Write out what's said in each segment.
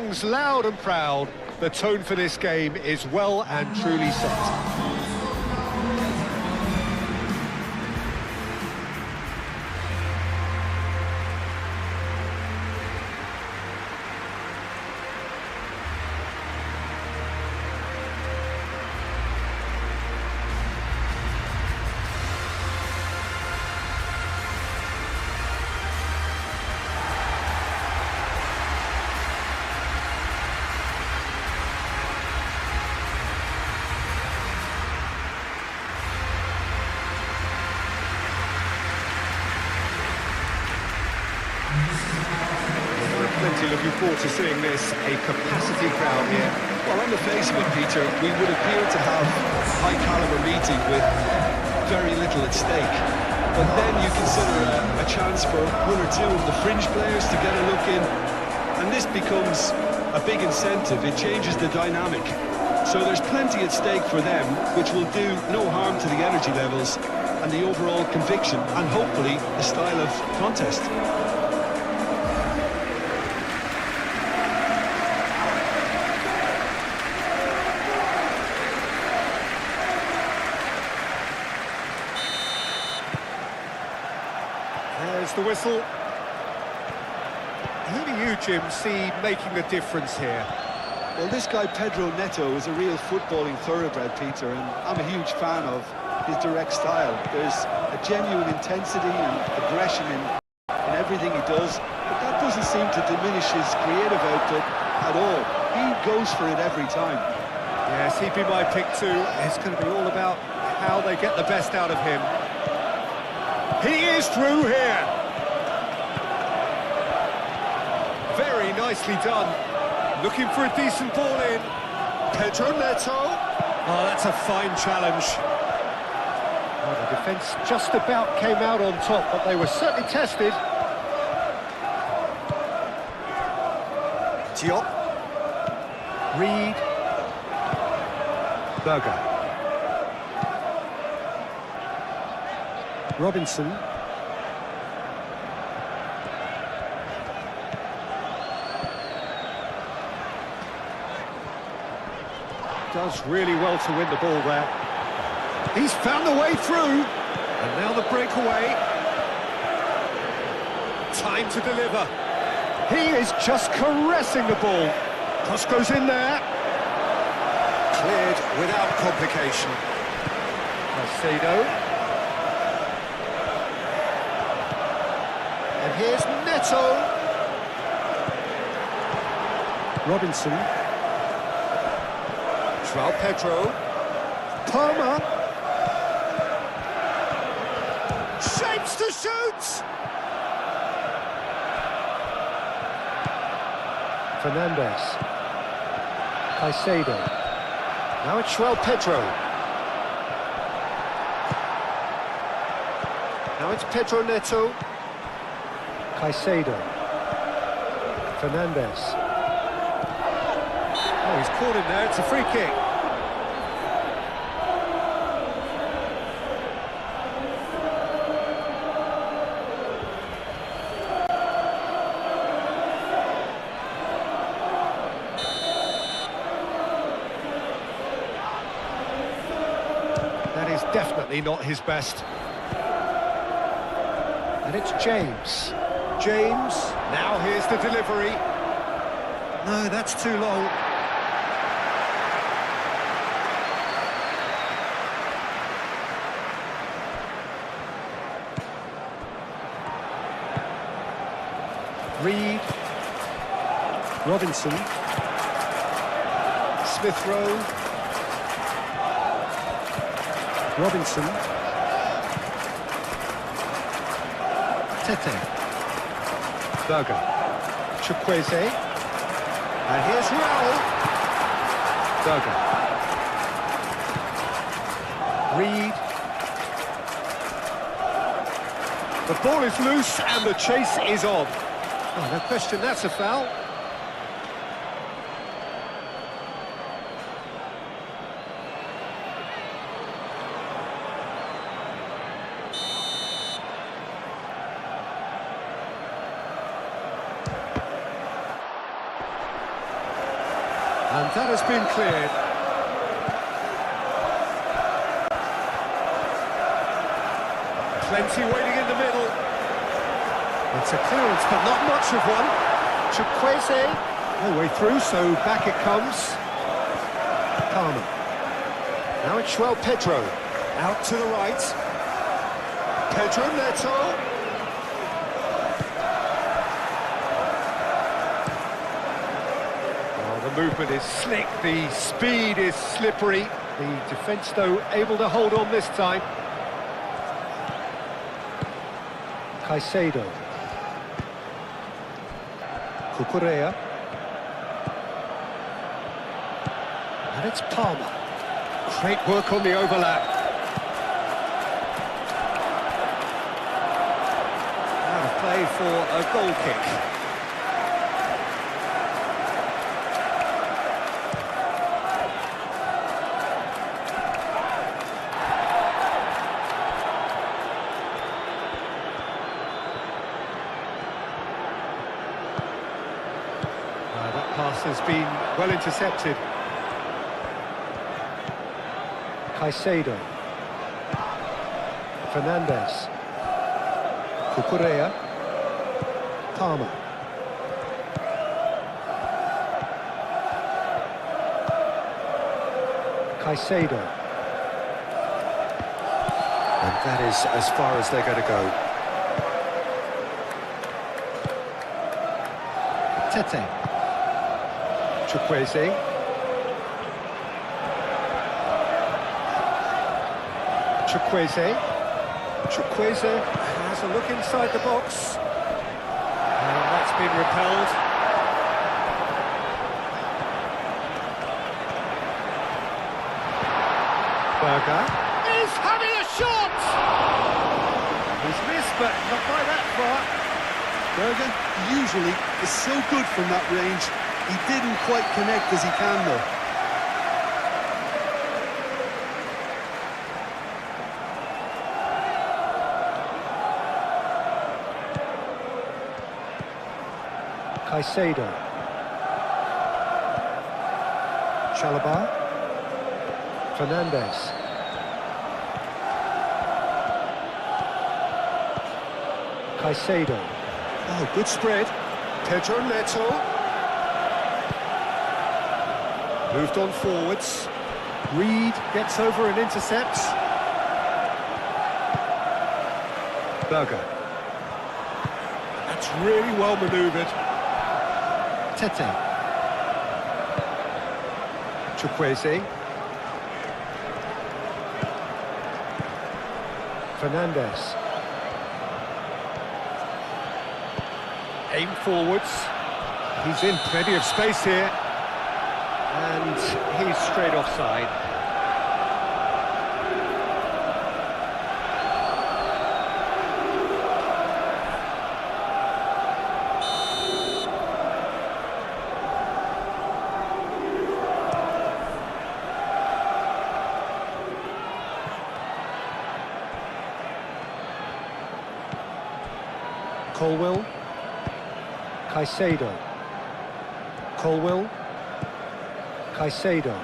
rings loud and proud. The tone for this game is well and truly set. Plenty looking forward to seeing this, a capacity crowd here. Well, on the face of it, Peter, we would appear to have a high-caliber meeting with very little at stake. But then you consider a chance for one or two of the fringe players to get a look in, and this becomes a big incentive. It changes the dynamic. So there's plenty at stake for them, which will do no harm to the energy levels and the overall conviction, and hopefully the style of contest. There's the whistle. Who do you, Jim, see making a difference here? Well, this guy Pedro Neto is a real footballing thoroughbred, Peter, and I'm a huge fan of his direct style. There's a genuine intensity and aggression in everything he does, but that doesn't seem to diminish his creative output at all. He goes for it every time. Yes, he'd be my pick too. It's going to be all about how they get the best out of him. He is through here. Very nicely done. Looking for a decent ball in. Pedro Neto. Oh, that's a fine challenge. Oh, the defence just about came out on top, but they were certainly tested. Diop. Reed. Berger. Robinson. Does really well to win the ball there. He's found the way through. And now the breakaway. Time to deliver. He is just caressing the ball. Cross goes in there. Cleared without complication. Caicedo. And here's Neto. Robinson. João Pedro. Palmer. Shapes to shoot! Fernandes. Caicedo. Now it's João Pedro. Now it's Pedro Neto. Caicedo. Fernandes. Oh, he's caught him there, it's a free kick. That is definitely not his best. And it's James. James, now here's the delivery. No, that's too long. Reed. Robinson. Smith Rowe. Robinson. Tete. Berger. Chukwueze. And here's Raul. Berger. Reed. The ball is loose and the chase is on. Oh, no question, that's a foul. And that has been cleared. Plenty waiting in the middle. It's a clearance, but not much of one. Chukwueze, no way through, so back it comes. Palmer. Now it's Pedro. Out to the right. Pedro Neto. Oh, the movement is slick, the speed is slippery. The defence, though, able to hold on this time. Caicedo. Cucurella. And it's Palmer. Great work on the overlap. Out of play for a goal kick. That pass has been well intercepted. Caicedo. Fernandez. Cucurella. Palmer. Caicedo. And that is as far as they're going to go. Tete. Chukwueze. Chukwueze has a look inside the box. And that's been repelled. Berger is having a shot! He's missed, but not by that far. Berger usually is so good from that range. He didn't quite connect as he can, though. Caicedo. Chalobah. Fernandez. Caicedo. Oh, good spread. Pedro Neto. Moved on forwards. Reed gets over and intercepts. Berger. That's really well manoeuvred. Tete. Chukwueze. Fernandez. Aim forwards. He's in plenty of space here. And he's straight offside. Colwill. Caicedo. Colwill. Caicedo.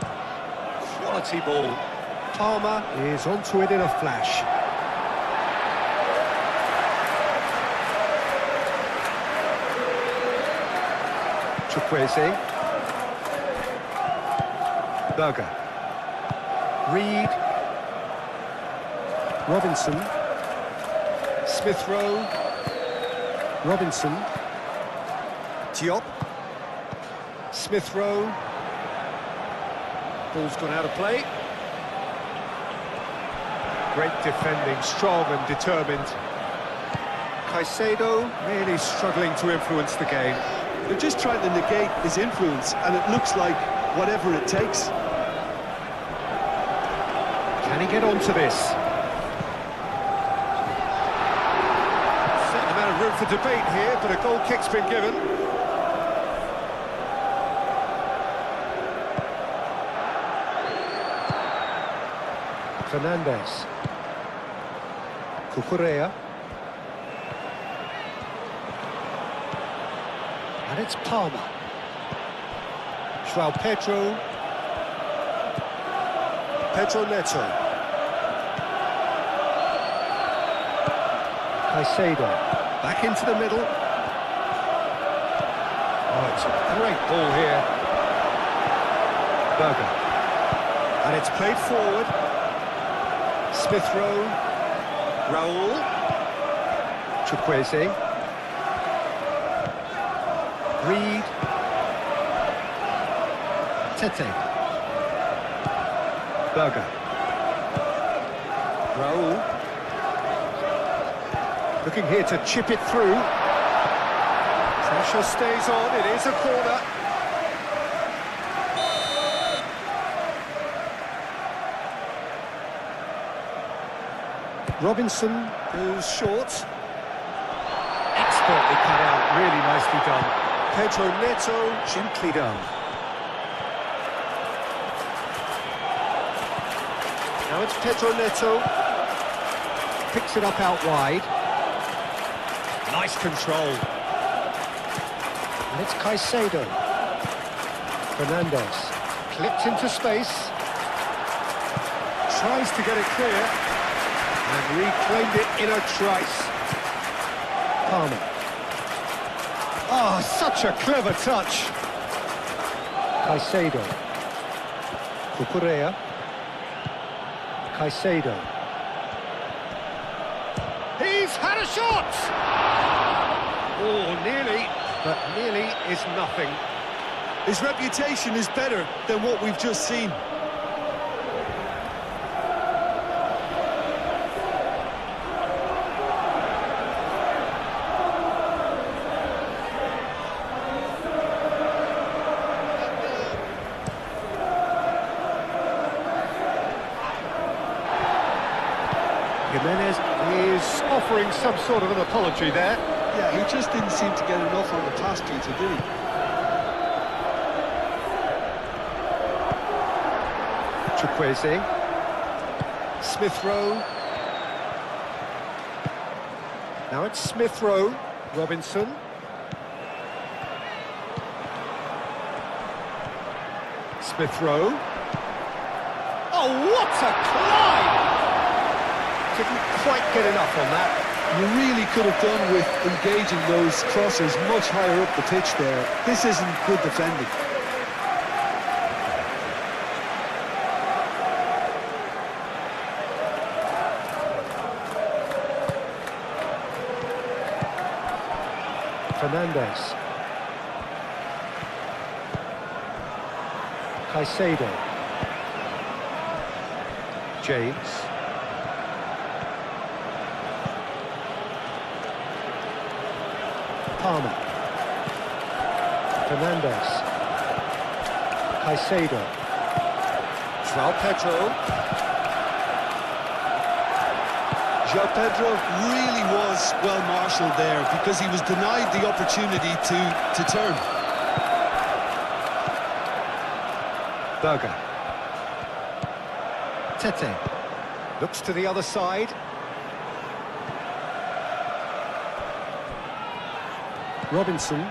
Quality ball. Palmer is onto it in a flash. Chukwueze. Berger. Reed. Robinson. Smith Rowe. Robinson. Diop. Smith Rowe. Ball's gone out of play. Great defending, strong and determined. Caicedo really struggling to influence the game. They're just trying to negate his influence, and it looks like whatever it takes. Can he get onto this? Certain amount of room for debate here, but a goal kick's been given. Fernandez. Cucurella. And it's Palmer. Joao Pedro. Pedro Neto. Caicedo. Back into the middle. Oh, it's a great ball here. Berger. And it's played forward. Smith Rowe. Raul. Chukwueze. Reed. Tete. Berger. Raul. Looking here to chip it through. Pressure stays on, it is a corner. Robinson goes short. Expertly cut out, really nicely done. Pedro Neto, gently done. Now it's Pedro Neto. Picks it up out wide. Nice control. And it's Caicedo. Fernandes. Clipped into space. Tries to get it clear. And reclaimed it in a trice. Palmer. Oh, such a clever touch. Caicedo. Cucurella. Caicedo. He's had a shot! Oh, nearly, but nearly is nothing. His reputation is better than what we've just seen. Jimenez is offering some sort of an apology there. Yeah, he just didn't seem to get enough on the pass to do. Chukwueze. Smith Rowe. Now it's Smith Rowe. Robinson. Smith Rowe. Oh, what a climb! Didn't quite get enough on that. You really could have done with engaging those crossers much higher up the pitch there. This isn't good defending. Fernandes. Caicedo. James. Palmer. Fernandes. Caicedo. Joao Pedro. Joao Pedro really was well marshalled there because he was denied the opportunity to turn. Berger. Tete. Looks to the other side. Robinson.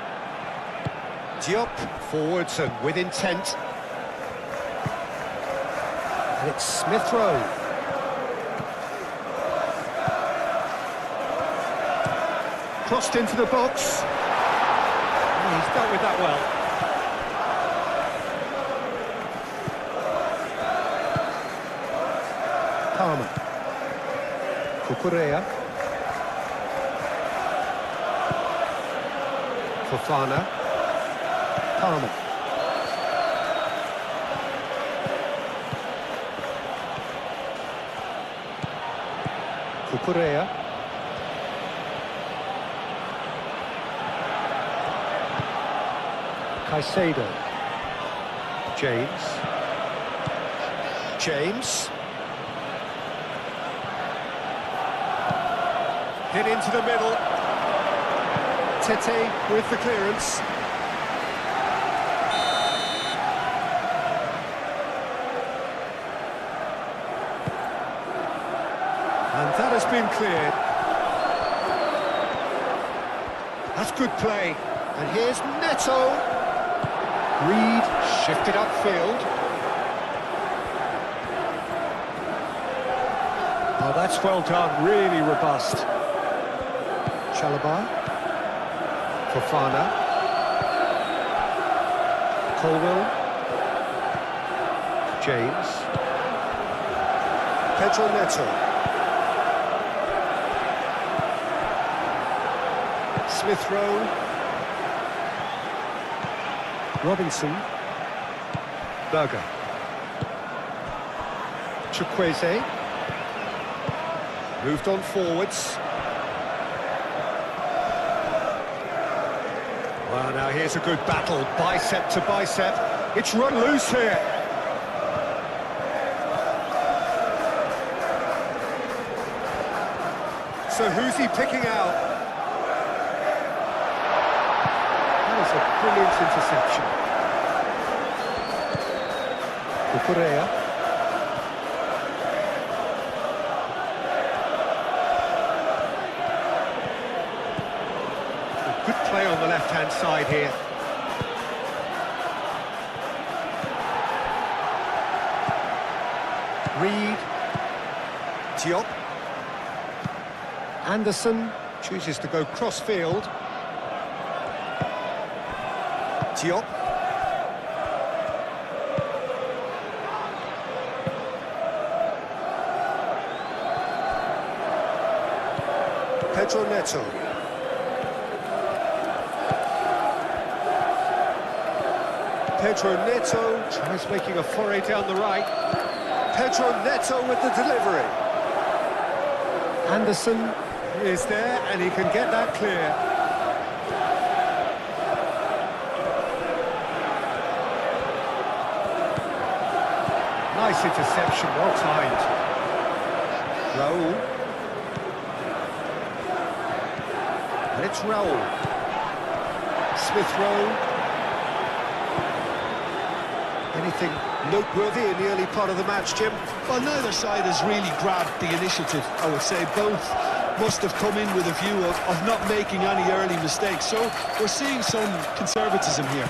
Diop forwards and with intent. And it's Smith Rowe. Crossed into the box. Oh, he's dealt with that well. Palmer. Cucurella. Fofana. Palmer. Cucurella. Caicedo. James. Hit into the middle. Tete with the clearance. And that has been cleared. That's good play. And here's Neto. Reed shifted upfield. Oh, that's well done, really robust. Chalobah. Fofana. Colwell. James. Pedro Neto. Smith Rowe. Robinson. Berger. Chukwueze. Moved on forwards. Well, now here's a good battle, bicep to bicep. It's run loose here. So who's he picking out? That is a brilliant interception. Cucurella. Good play on the left-hand side here. Reed. Diop. Anderson chooses to go cross-field. Diop. Pedro Neto. Pedro Neto tries making a foray down the right. Pedro Neto with the delivery. Anderson is there and he can get that clear. Nice interception, well timed. Raul. And it's Raul. Smith Rowe. Anything noteworthy in the early part of the match, Jim? Well, neither side has really grabbed the initiative, I would say. Both must have come in with a view of not making any early mistakes. So we're seeing some conservatism here.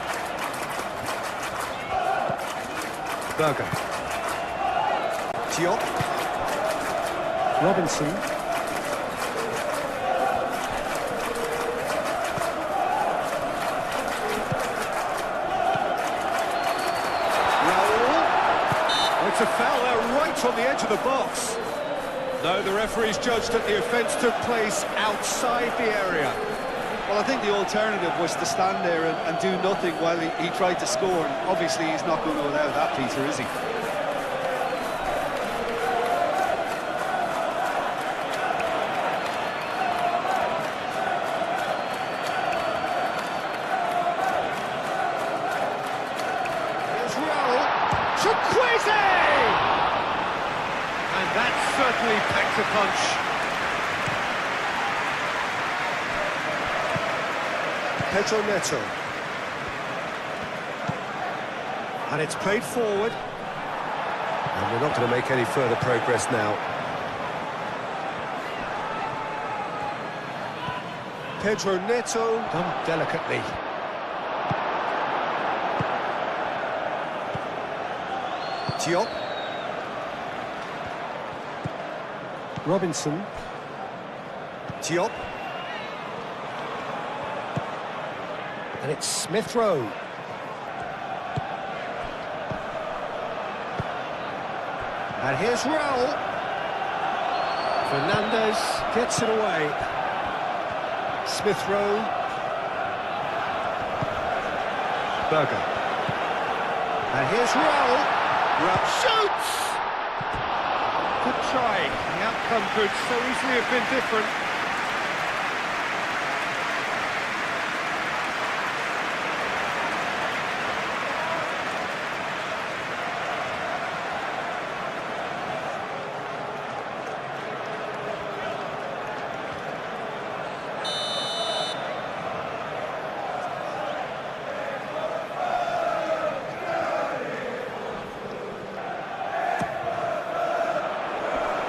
Berger. Diop. Robinson. It's a foul there right on the edge of the box. No, the referee's judged that the offence took place outside the area. Well, I think the alternative was to stand there and do nothing while he tried to score. And obviously, he's not going to allow that, Peter, is he? There's Raul. Chukwueze! And that certainly packed a punch. Pedro Neto. And it's played forward. And we're not going to make any further progress now. Pedro Neto done delicately. Diop. Robinson. Diop. And it's Smith Rowe. And here's Raul. Fernandez gets it away. Smith Rowe. Berger. And here's Raul. Raul shoots! Good try. The outcome could so easily have been different.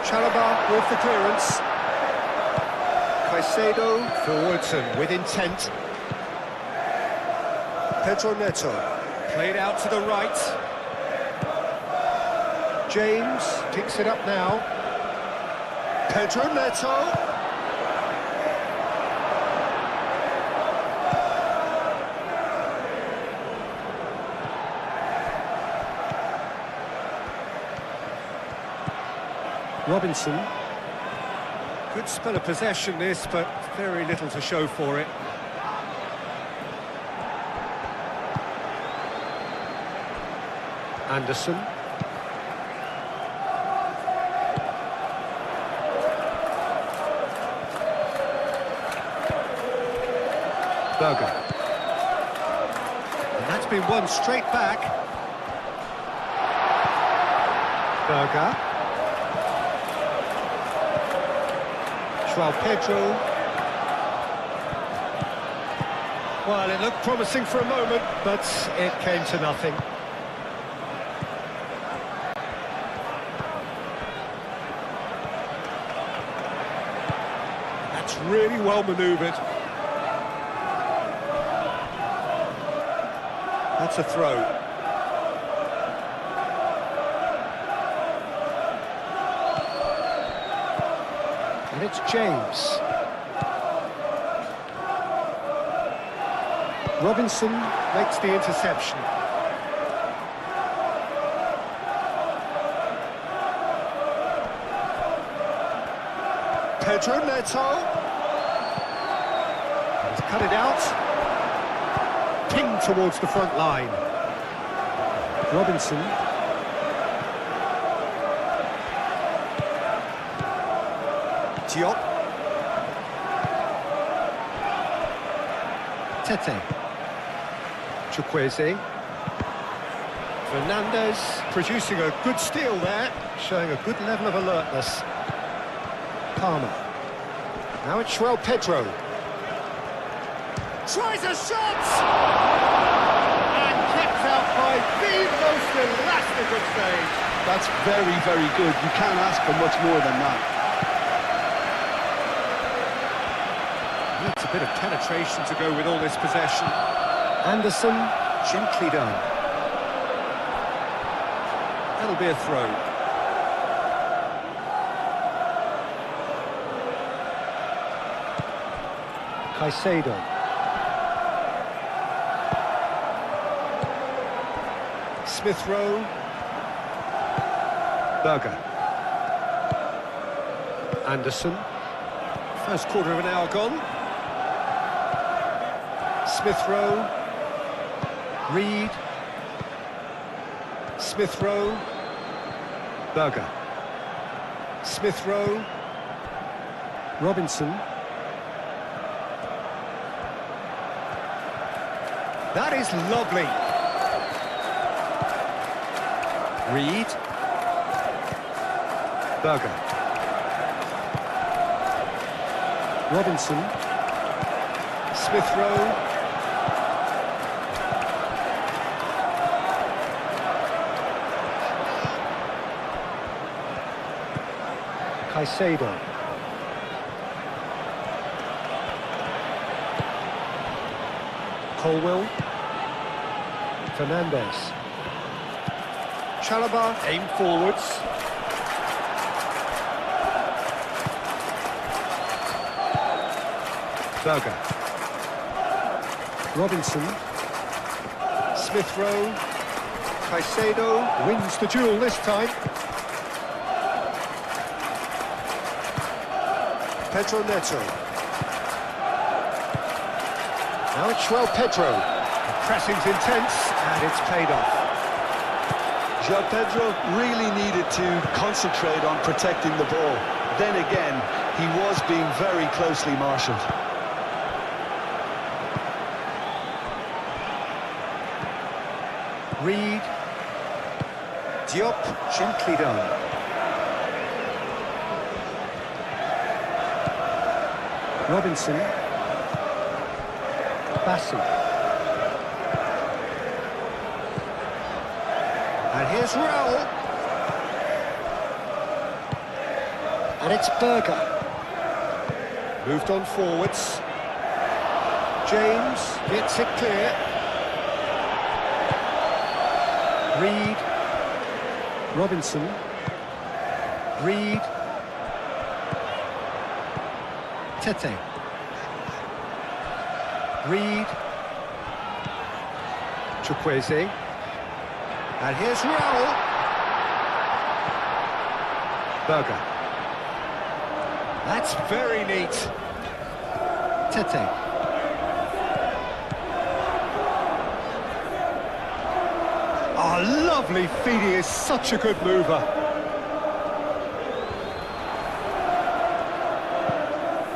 Chalobah with the clearance. Caicedo forwards and with intent. Pedro Neto. Played out to the right. James picks it up now. Pedro Neto. Robinson. Good spell of possession this, but very little to show for it. Anderson. Berger. And that's been won straight back. Berger. João Pedro. Well, it looked promising for a moment, but it came to nothing. That's really well manoeuvred. That's a throw. And it's James. Robinson makes the interception. Pedro Neto. He's cut it out. Ping towards the front line. Robinson. Diop. Tete. Chukwueze. Fernandez producing a good steal there, showing a good level of alertness. Palmer. Now it's João Pedro. Tries a shot! And kept out by the most elastic of stage. That's very, very good. You can't ask for much more than that. Needs a bit of penetration to go with all this possession. Anderson, gently done. That'll be a throw. Caicedo. Smith Rowe. Berger. Anderson. First quarter of an hour gone. Smith Rowe. Reed. Smith Rowe. Berger. Smith Rowe. Robinson. That is lovely. Reed. Berger. Robinson. Smith Rowe. Caicedo. Colwell. Fernandez. Chalobah aimed forwards. Berger. Robinson. Smith Rowe. Caicedo wins the duel this time. Pedro Neto. Now it's João Pedro. The pressing's intense and it's paid off. João Pedro really needed to concentrate on protecting the ball. Then again, he was being very closely marshalled. Reed. Diop, gently done. Robinson. Bassi. And here's Raul. And it's Berger. Moved on forwards. James gets it clear. Reed. Robinson. Reed. Tete. Reed. Chukwueze. And here's Raul. Berger. That's very neat. Tete. Oh, lovely feed. He is such a good mover.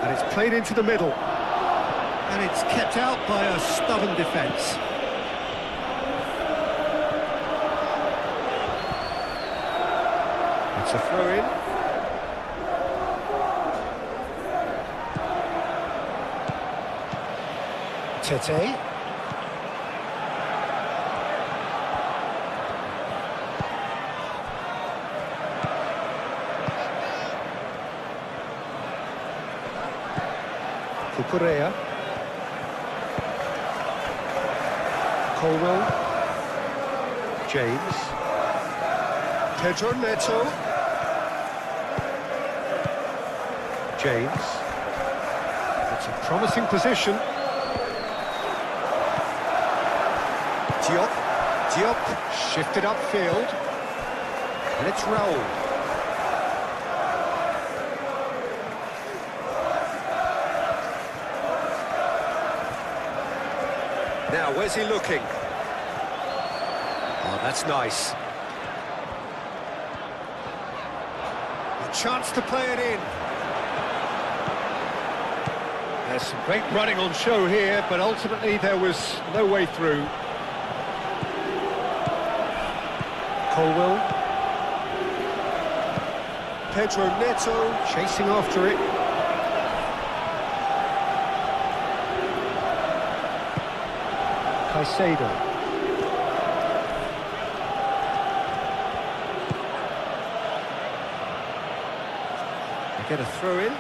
And it's played into the middle. And it's kept out by a stubborn defence. It's a throw-in. Tete. Cucurella. Colwell. James. Pedro Neto. James. It's a promising position. Diop shifted upfield. And it's Raul. Now, where's he looking? Oh, that's nice. A chance to play it in. There's some great running on show here, but ultimately there was no way through. Colwell. Pedro Neto chasing after it. Caicedo. They get a throw in.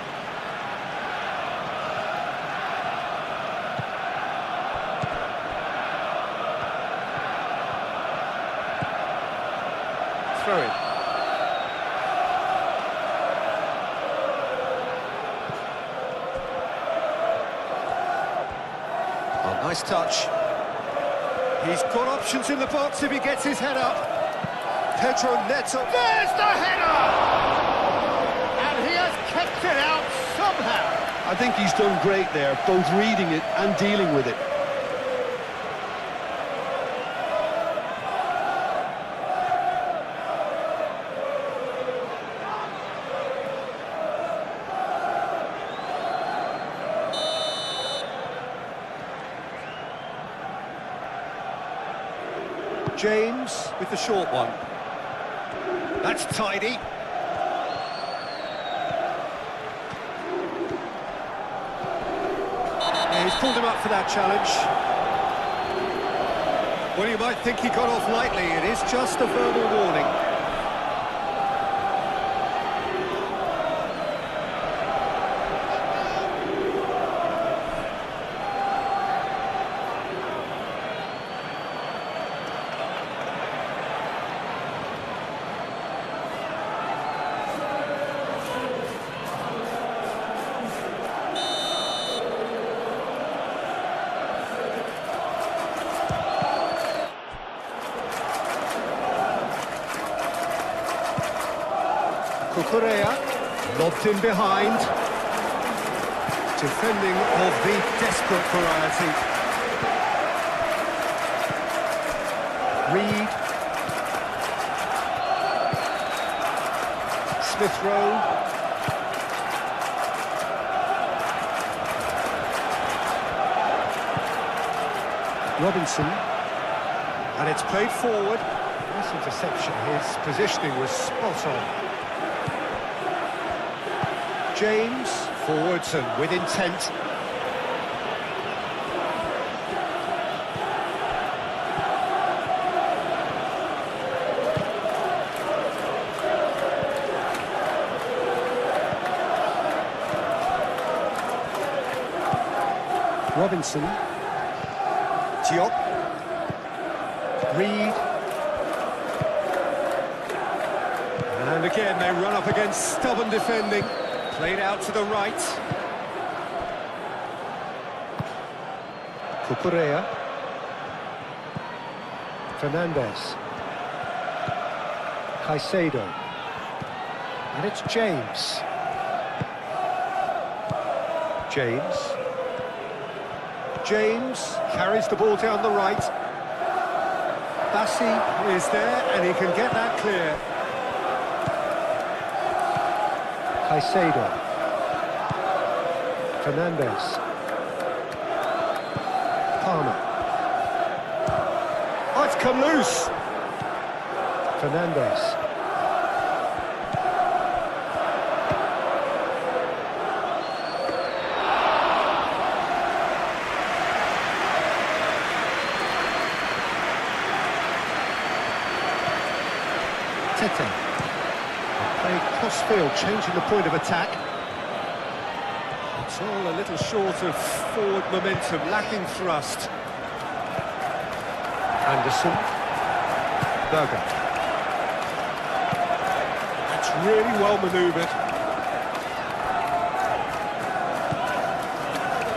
Throw in. Oh, nice touch. He's got options in the box if he gets his head up. Pedro Neto. There's the header! And he has kept it out somehow. I think he's done great there, both reading it and dealing with it. James with the short one. That's tidy. Yeah, he's pulled him up for that challenge. Well, you might think he got off lightly. It is just a verbal warning. Cucurella, lobbed in behind. Defending of the desperate variety. Reed. Smith Rowe. Robinson. And it's played forward. Nice interception. His positioning was spot on. James, forwards and with intent. Robinson. Diop. Reed. again, they run up against stubborn defending. Played out to the right. Cucurella. Fernandez. Caicedo. And it's James. James carries the ball down the right. Bassi is there, and he can get that clear. Caicedo. Fernandez. Palmer. Oh, it's come loose. Fernandez. Tete. Played cross-field, changing the point of attack. It's all a little short of forward momentum, lacking thrust. Anderson. Berger. That's really well manoeuvred.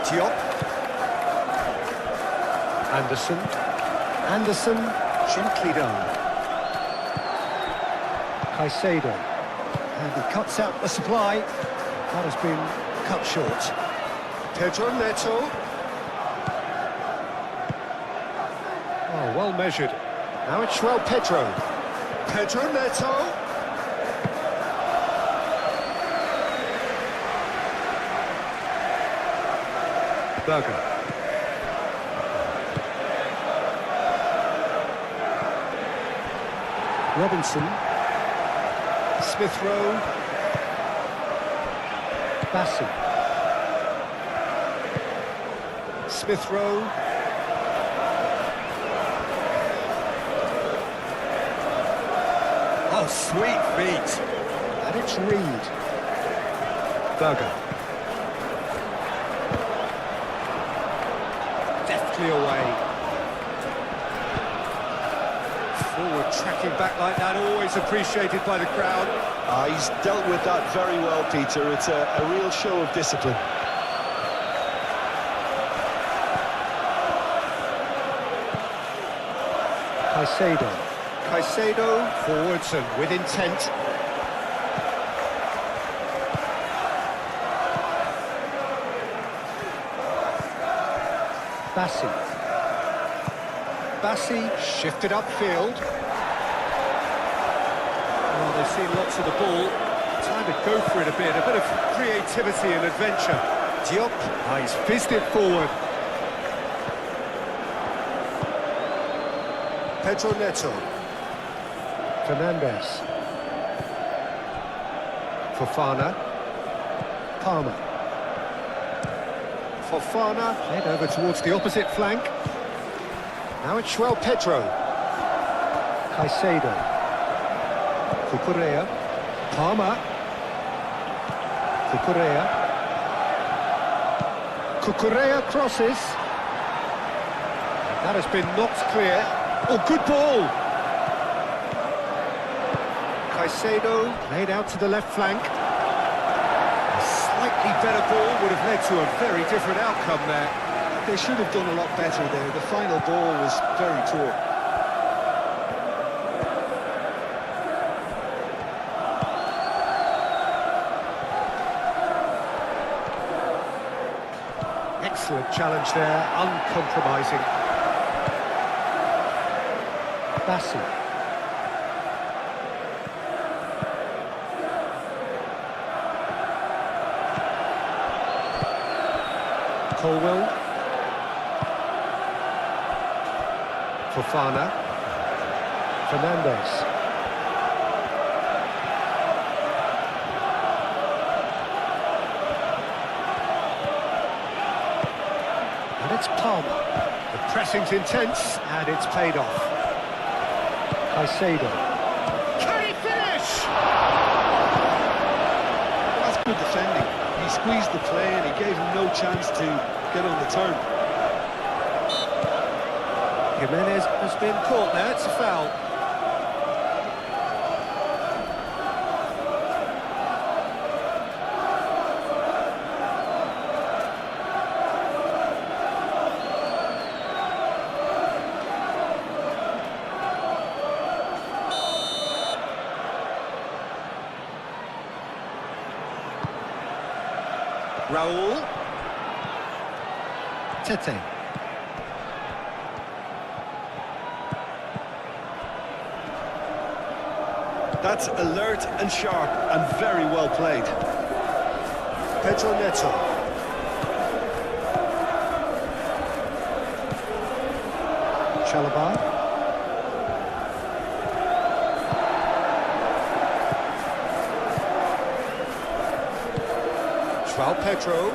Diop. Anderson, gently done. Caicedo, and he cuts out the supply. That has been cut short. Pedro Neto. Oh, well measured. Now it's Pedro Neto. Berger. Robinson. Smith Rowe. Bassi. Smith Rowe. Oh, sweet feet. And it's Reed. Berger. Deftly away. Forward tracking back like that, always appreciated by the crowd. He's dealt with that very well, Peter. It's a real show of discipline. Caicedo, forwards and with intent. Bassi shifted upfield. Well, they've seen lots of the ball. Time to go for it a bit of creativity and adventure. Diop, he's fizzed it forward. Pedro Neto. Fernandez. Fofana. Palmer. Fofana, head over towards the opposite flank. Now it's Pedro. Caicedo. Cucurella. Palmer. Cucurella crosses. That has been knocked clear. Oh, good ball! Caicedo laid out to the left flank. A slightly better ball would have led to a very different outcome there. They should have done a lot better there. The final ball was very poor. Excellent challenge there, uncompromising. Bassi. Colwell. Fofana. Fernandez. And it's Palmer. The pressing's intense, and it's paid off. Caicedo. Can he finish? That's good defending. He squeezed the play and he gave him no chance to get on the turn. Jimenez has been caught there, it's a foul. Raul. Tete. That's alert and sharp and very well played. Pedro Neto. Chalobah. João Pedro.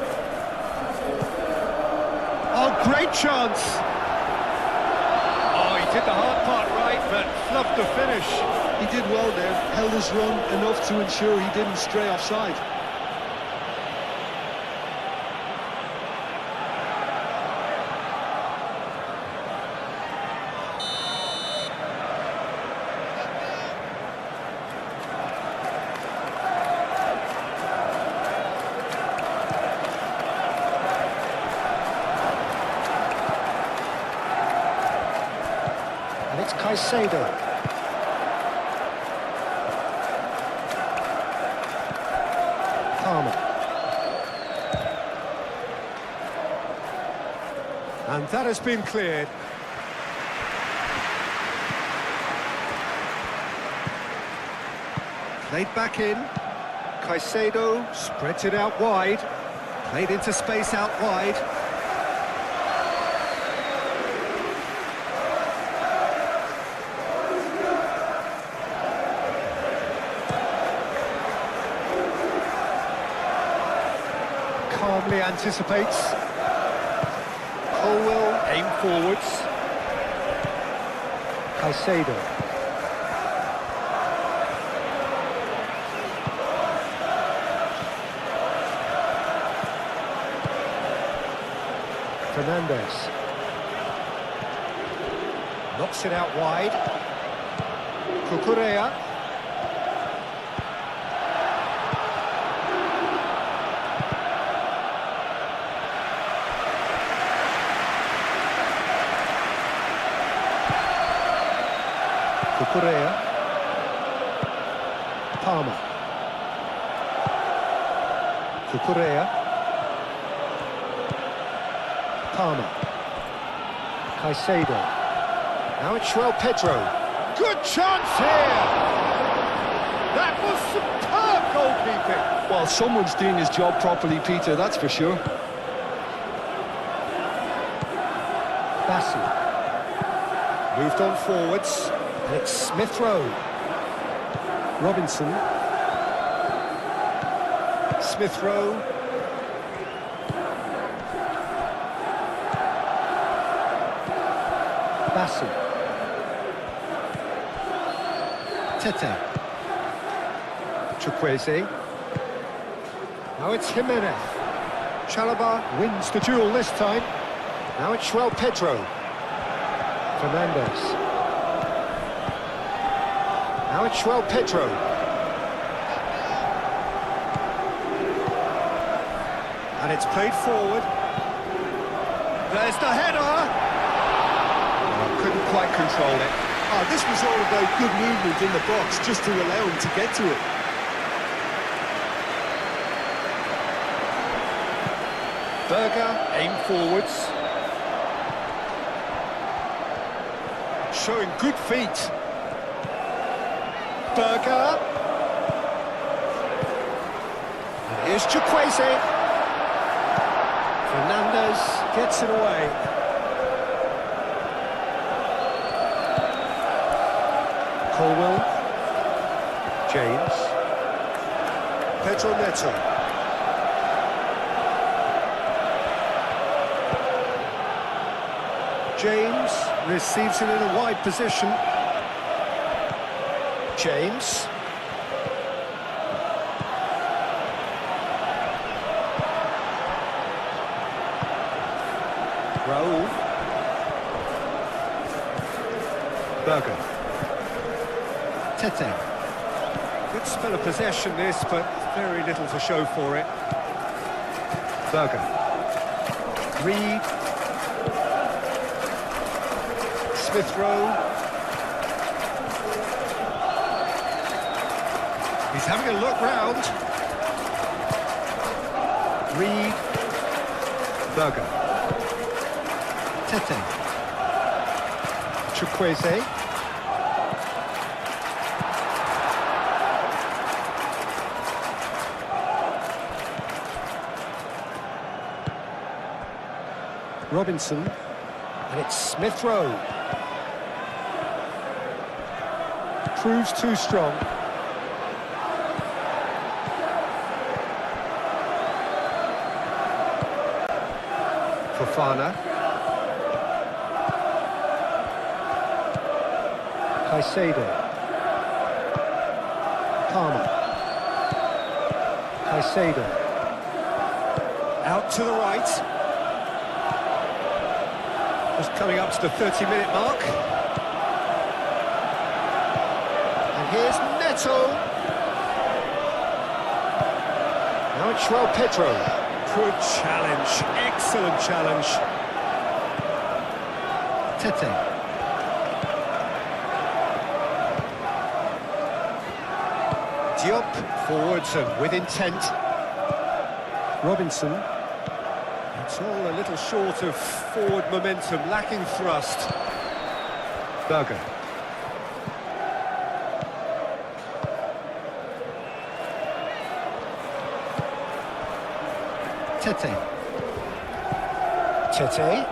Oh, great chance! Oh, he did the hard part right, but fluffed the finish. He did well there, held his run enough to ensure he didn't stray offside. And it's Caicedo. And that has been cleared. Played back in. Caicedo spreads it out wide. Played into space out wide. Calmly anticipates. Colwell, aim forwards. Caicedo. Fernandes. Knocks it out wide. Cucurella. Cucurella. Palmer. Cucurella. Palmer. Caicedo. Now it's João Pedro. Good chance here! That was superb goalkeeping! Well, someone's doing his job properly, Peter, that's for sure. Bassi. Moved on forwards. And it's Smith Rowe. Robinson. Smith Rowe. Bassi. Tete. Chukwueze. Now it's Jimenez. Chalobah wins the duel this time. Now it's João Pedro. Fernandes. Now it's João Pedro. And it's played forward. There's the header! Oh, couldn't quite control it. Oh, this was all about good movement in the box, just to allow him to get to it. Berger, aim forwards. Showing good feet. Berger. And here's Chukwueze. Fernandes gets it away. Colwell. James. Pedro Neto. James receives it in a wide position. James. Raul. Berger. Tete. Good spell of possession this, but very little to show for it. Berger. Reed. Smith Rowe. He's having a look round. Reed. Berger. Tete. Chukwueze. Robinson. And it's Smith Rowe. Proves too strong. Fofana. Caicedo. Palmer. Caicedo. Out to the right. Just coming up to the 30-minute mark. And here's Neto. Now it's João Pedro. Good challenge, excellent challenge. Tete. Diop forwards and with intent. Robinson. It's all a little short of forward momentum, lacking thrust. Berger. Tete. Tete.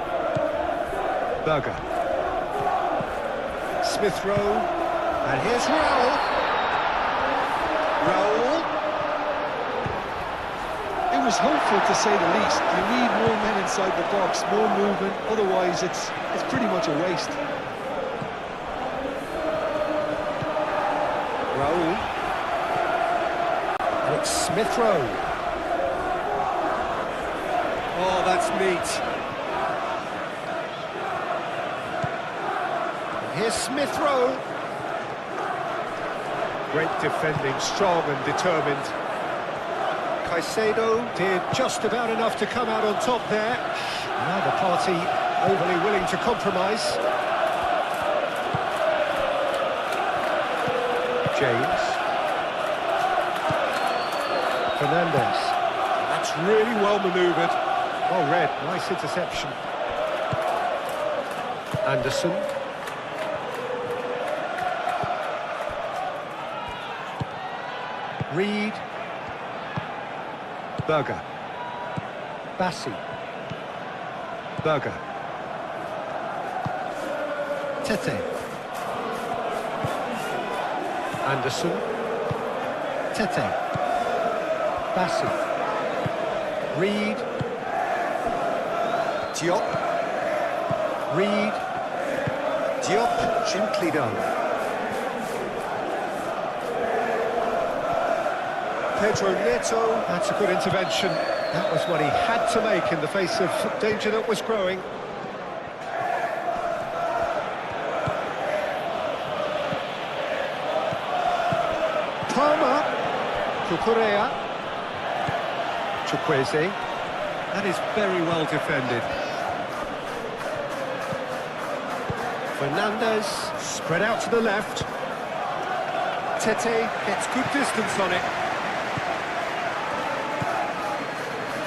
Berger. Smith Rowe. And here's Raul. Raul. It was hopeful, to say the least. You need more men inside the box, more movement, otherwise it's pretty much a waste. Raul. And it's Smith Rowe. Oh, that's neat. And here's Smith Rowe. Great defending, strong and determined. Caicedo did just about enough to come out on top there. Now the party overly willing to compromise. James. Fernandes. That's really well manoeuvred. Well read, nice interception. Anderson. Reed. Berger. Bassi. Berger. Tete. Anderson. Tete. Bassi. Reed. Diop. Reed. Diop, gently done. Pedro Neto, that's a good intervention. That was what he had to make in the face of danger that was growing. Palmer. Cucurella. Chukwueze. That is very well defended. Fernandes, spread out to the left. Tete gets good distance on it.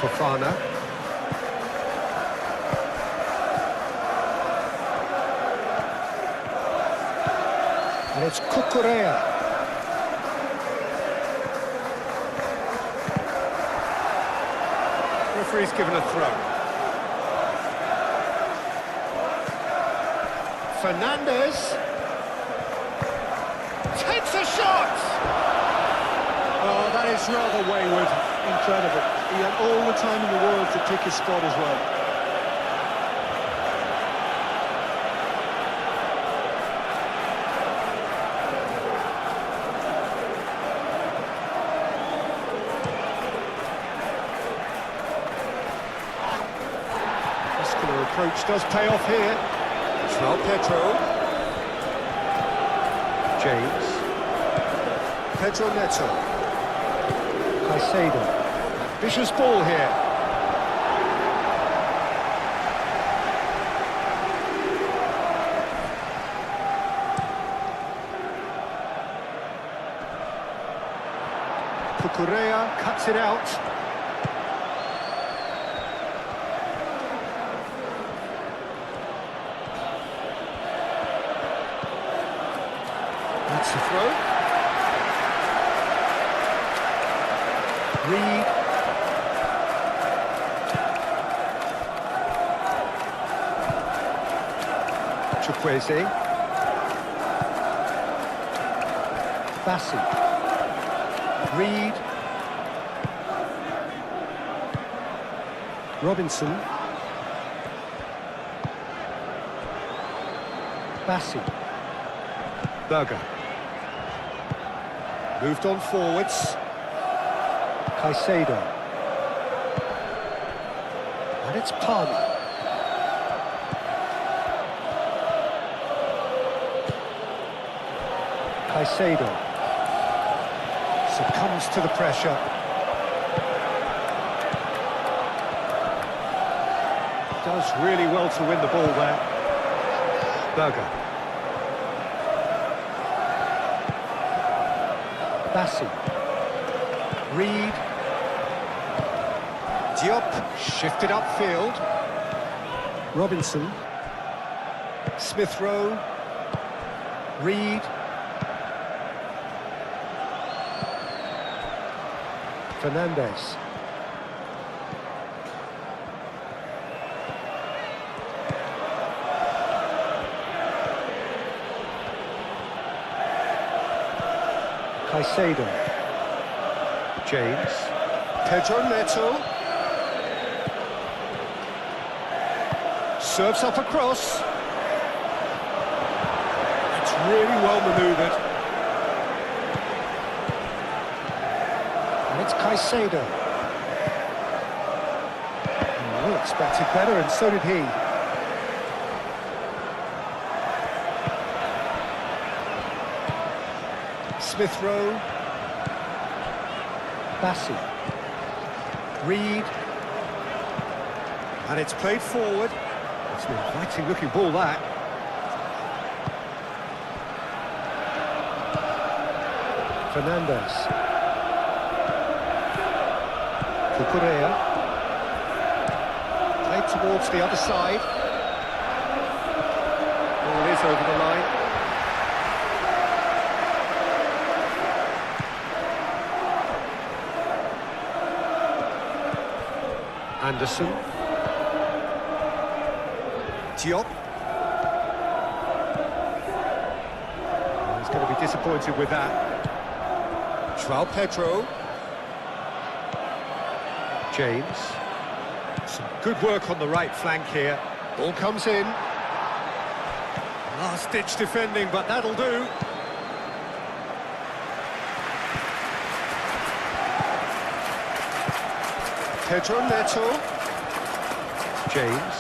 Fofana. And it's Cucurella. Referee's given a throw. Fernandes takes a shot! Oh, that is rather wayward. Incredible. He had all the time in the world to pick his spot as well. Muscular approach does pay off here. João Pedro. James. Pedro Neto. Caicedo. Vicious ball here. Cucurella cuts it out. That's the throw. Reed. Chukwueze. Bassi. Reed. Robinson. Bassi. Berger. Moved on forwards. Caicedo. And it's Palmer. Caicedo. Succumbs to the pressure. Does really well to win the ball there. Berger. Bassi. Reed. Diop shifted upfield. Robinson. Smith Rowe. Reed. Fernandes. Caicedo. James. Pedro Neto. Serves up across. It's really well manoeuvred. And it's Caicedo. Oh, expected better, and so did he. Smith Rowe. Bassi. Reed. And it's played forward. It's an inviting looking ball, that. Fernandes. Cucurella. Played towards the other side. Ball is over the line. Anderson. Diop. He's going to be disappointed with that. João Pedro. James. Some good work on the right flank here. Ball comes in. Last-ditch defending, but that'll do. Pedro Neto. James.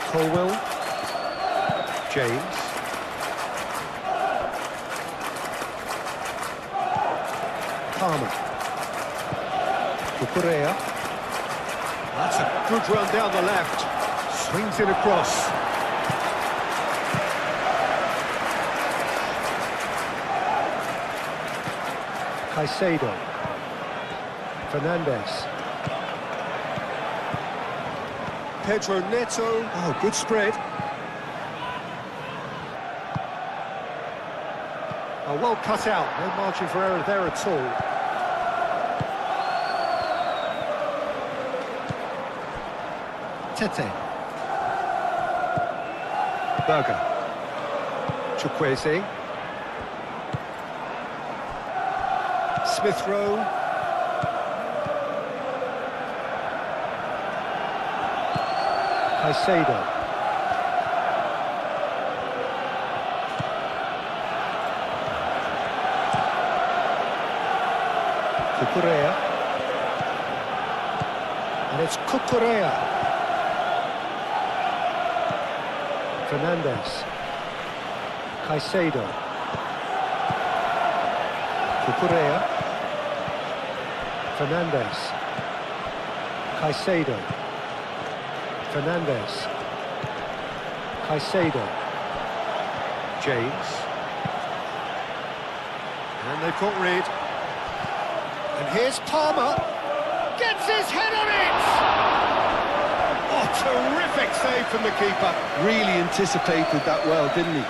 Colwell. James. Palmer. Cucurella. That's a good run down the left. Swings it across. Caicedo. Fernandes. Pedro Neto. Oh, good spread. Oh, well cut out. No margin for error there at all. Tete. Berger. Chukwueze. Smith Rowe. Caicedo. Cucurella. And it's Cucurella. Fernandes. Caicedo. Cucurella. Fernandes. Caicedo. Fernandes. Caicedo. James. And they've got Reed. And here's Palmer. Gets his head on it! Oh, terrific save from the keeper. Really anticipated that well, didn't he?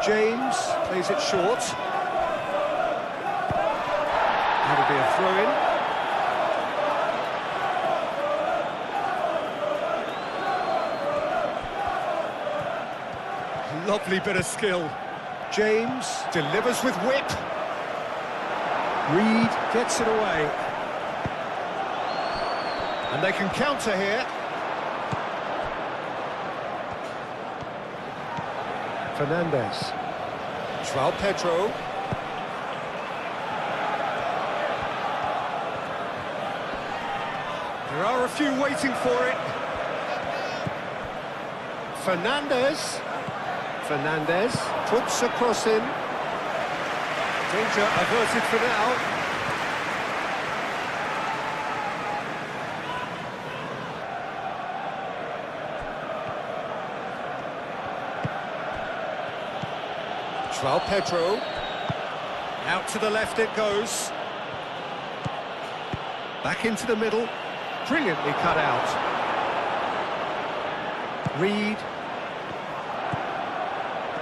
James plays it short. That'll be a throw-in. Lovely bit of skill. James delivers with whip. Reed gets it away. And they can counter here. Fernandez. João Pedro. There are a few waiting for it. Fernandez. Fernandez puts a cross in. Danger averted for now. João Pedro. Out to the left it goes. Back into the middle. Brilliantly cut out. Reed.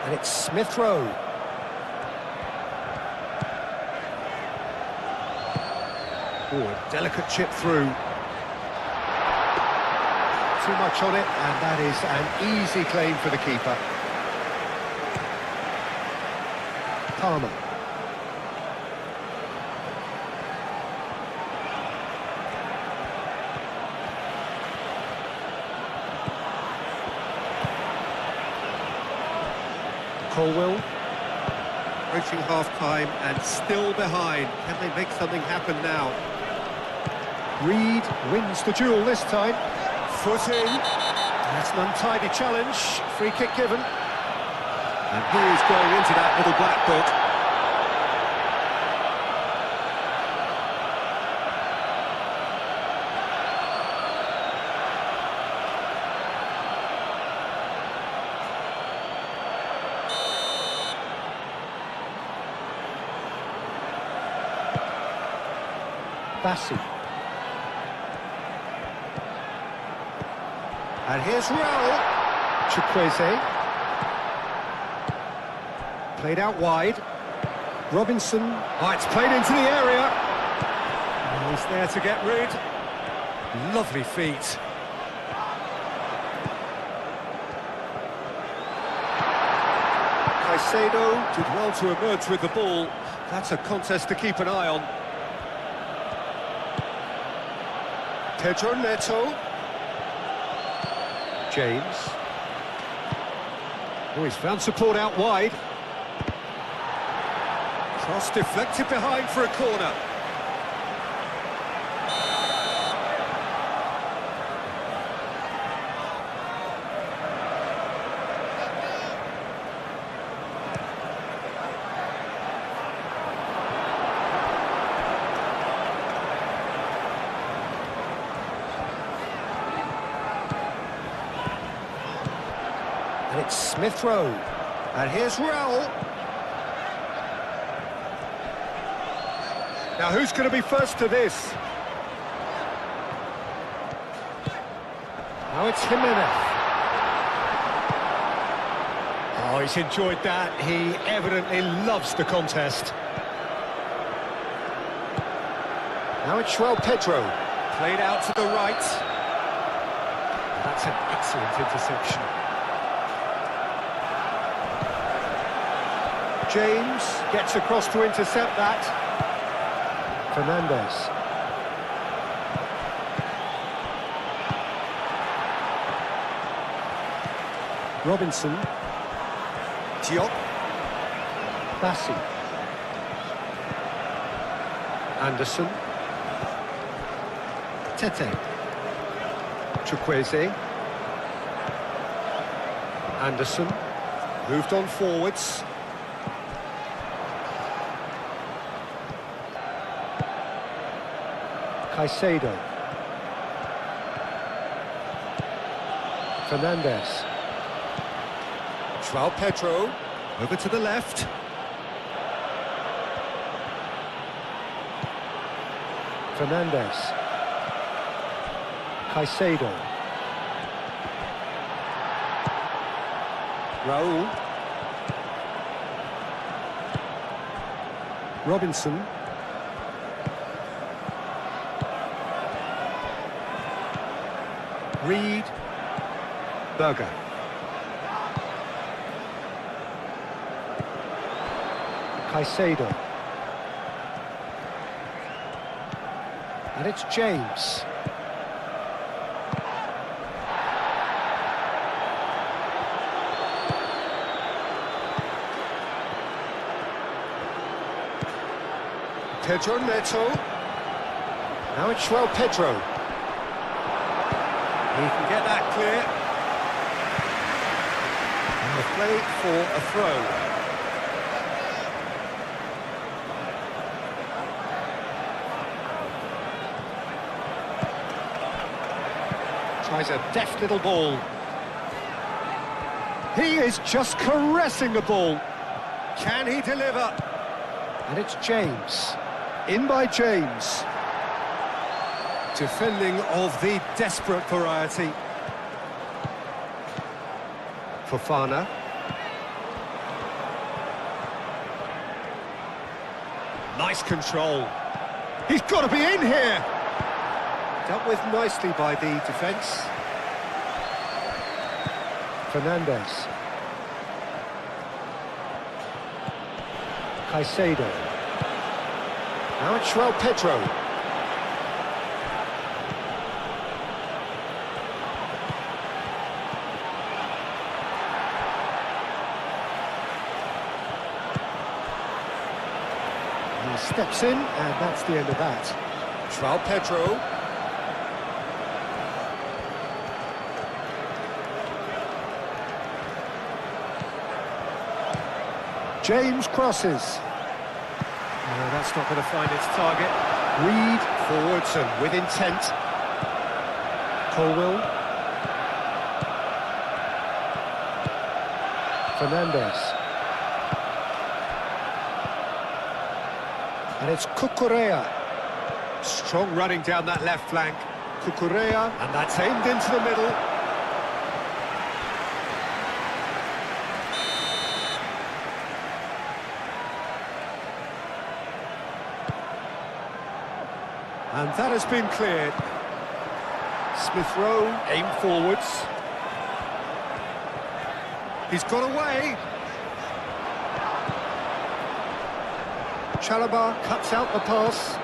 And it's Smith Rowe. Oh, a delicate chip through. Too much on it, and that is an easy claim for the keeper. Palmer. Colwell. Approaching half-time and still behind. Can they make something happen now? Reed wins the duel this time. Foot in. That's an untidy challenge. Free kick given. And he is going into that little black book. Bassi. And here's Raul. Chukwueze. Played out wide. Robinson. Oh, it's played into the area. Oh, he's there to get rid. Lovely feet. Caicedo did well to emerge with the ball. That's a contest to keep an eye on. Pedro Neto. James. Oh, he's found support out wide. Cross deflected behind for a corner. And it's Smith Rowe. And here's Raul. Now who's going to be first to this? Now it's Jimenez. Oh, he's enjoyed that. He evidently loves the contest. Now it's João Pedro. Played out to the right. That's an excellent interception. James gets across to intercept that. Fernandez. Robinson. Diop. Bassi. Anderson. Tete. Chukwueze. Anderson. Moved on forwards. Caicedo. Fernandez. João Pedro. Over to the left. Fernandez. Caicedo. Raul. Robinson. Reed. Berger. Caicedo. And it's James. Pedro Neto. Now it's João Pedro. He can get that clear. And the play for a throw. Tries a deft little ball. He is just caressing the ball. Can he deliver? And it's James. In by James. Defending of the desperate variety. Fofana. Nice control. He's got to be in here. Dealt with nicely by the defence. Fernandes. Caicedo. Now it's João Pedro. He steps in, and that's the end of that. João Pedro. James crosses. No, that's not going to find its target. Reed forwards and with intent. Colwill. Fernandes. And it's Cucurella. Strong running down that left flank. Cucurella, and that's aimed into the middle. And that has been cleared. Smith Rowe, aim forwards. He's got away. Chalobah cuts out the pass.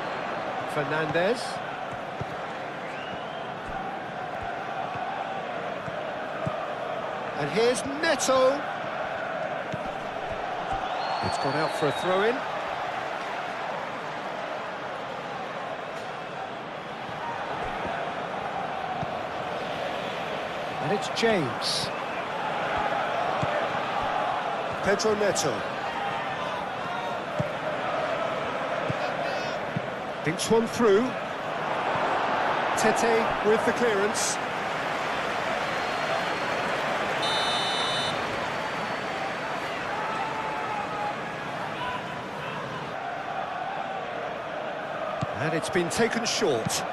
Fernandes. And here's Neto. It's gone out for a throw-in. And it's James. Pedro Neto. Dinks one through. Tete with the clearance. And it's been taken short.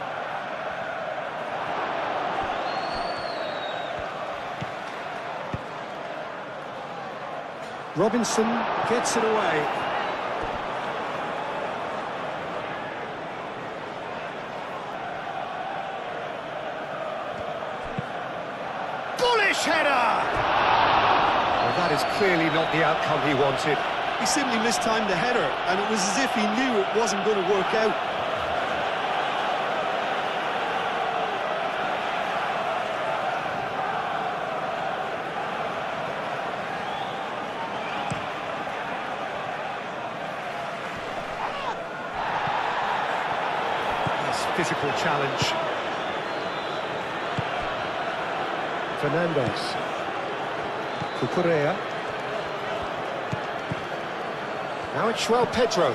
Robinson gets it away. Bullish header! Well, that is clearly not the outcome he wanted. He simply mistimed the header, and it was as if he knew it wasn't going to work out. Physical challenge. Fernandes. Cucurella. Now it's João Pedro.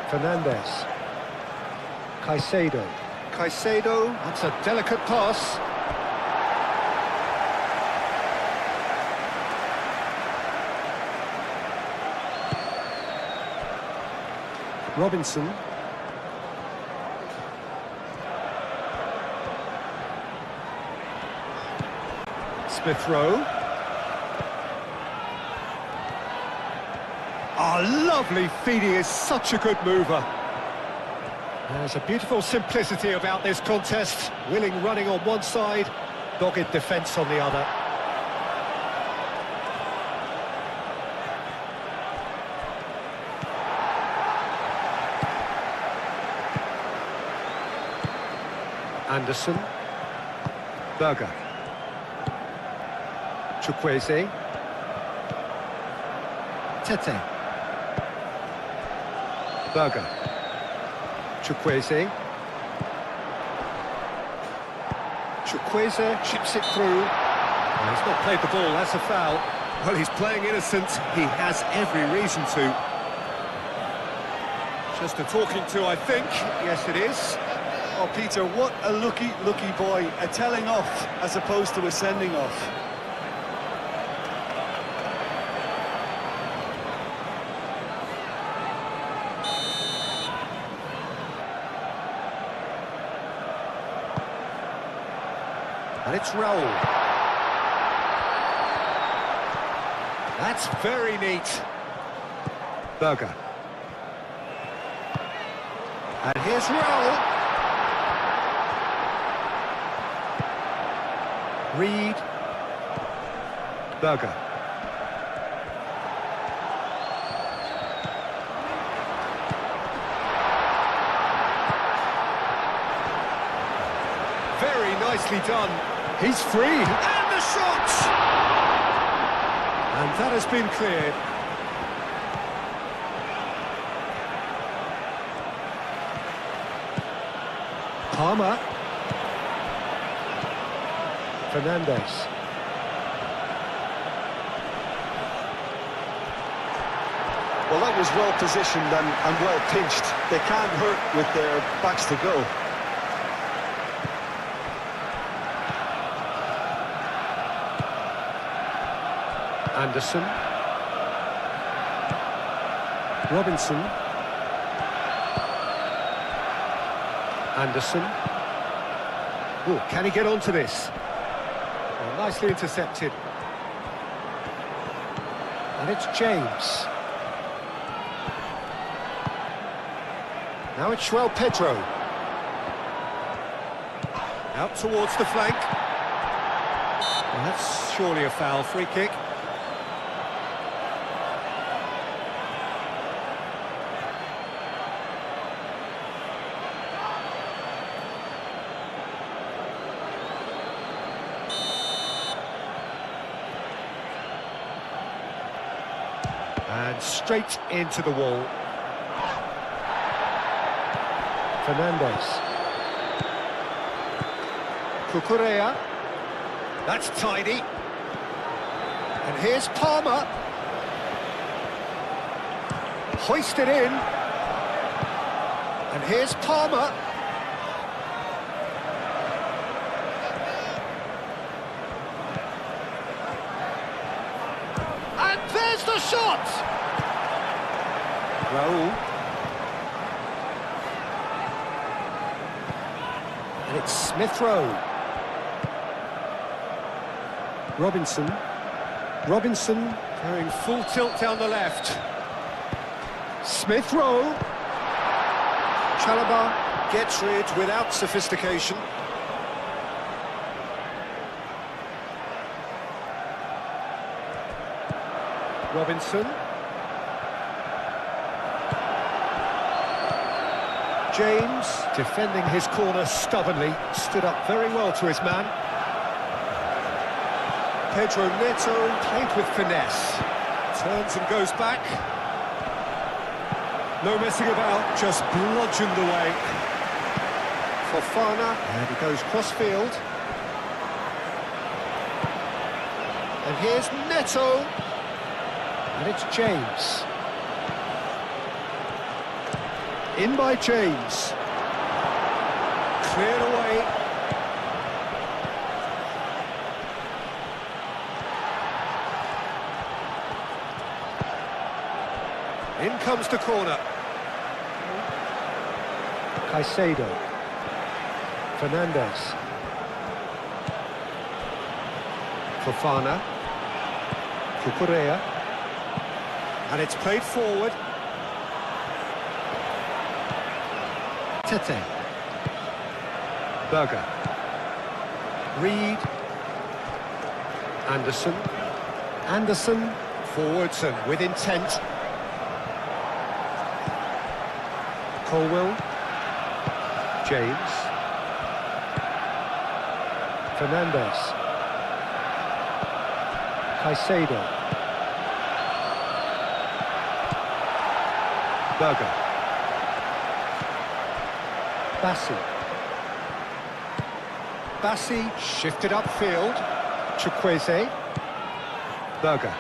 Fernandes. Caicedo. Caicedo, that's a delicate pass. Robinson. Smith Rowe. Oh, lovely feed, he is such a good mover. There's a beautiful simplicity about this contest. Willing running on one side, dogged defence on the other. Anderson. Berger. Chukwueze. Tete. Berger. Chukwueze. Chukwueze chips it through. Oh, he's not played the ball, that's a foul. Well, he's playing innocent. He has every reason to. Just a talking to, I think. Yes, it is. Oh, Peter, what a lucky boy. A telling off as opposed to a sending off. And it's Raul. That's very neat. Berger. And here's Raul. Reed. Berger. Very nicely done. He's free. And the shot! And that has been cleared. Palmer. Fernandez. Well, that was well positioned and well pinched. They can't hurt with their backs to go. Anderson. Robinson. Anderson. Oh, can he get onto this? Oh, nicely intercepted. And it's James. Now it's João Pedro. Out towards the flank. Well, that's surely a foul. Free kick. And straight into the wall. Fernandez. Cucurella. That's tidy. And here's Palmer. Hoisted in. And here's Palmer. And there's the shot! Raul. And it's Smith Rowe. Robinson. Robinson going full tilt down the left. Smith Rowe. Chalobah gets rid without sophistication. Robinson. James, defending his corner stubbornly, stood up very well to his man. Pedro Neto played with finesse. Turns and goes back. No messing about, just bludgeoned away. Fofana, and he goes cross-field. And here's Neto. And it's James. In by James. Cleared away. In comes the corner. Caicedo. Fernandez. Fofana. Cucurella. And it's played forward. Tete. Berger. Reed. Anderson. Anderson. Forwards and with intent. Colwell. James. Fernandez. Caicedo. Berger. Bassi shifted upfield. Chukwueze. Berger.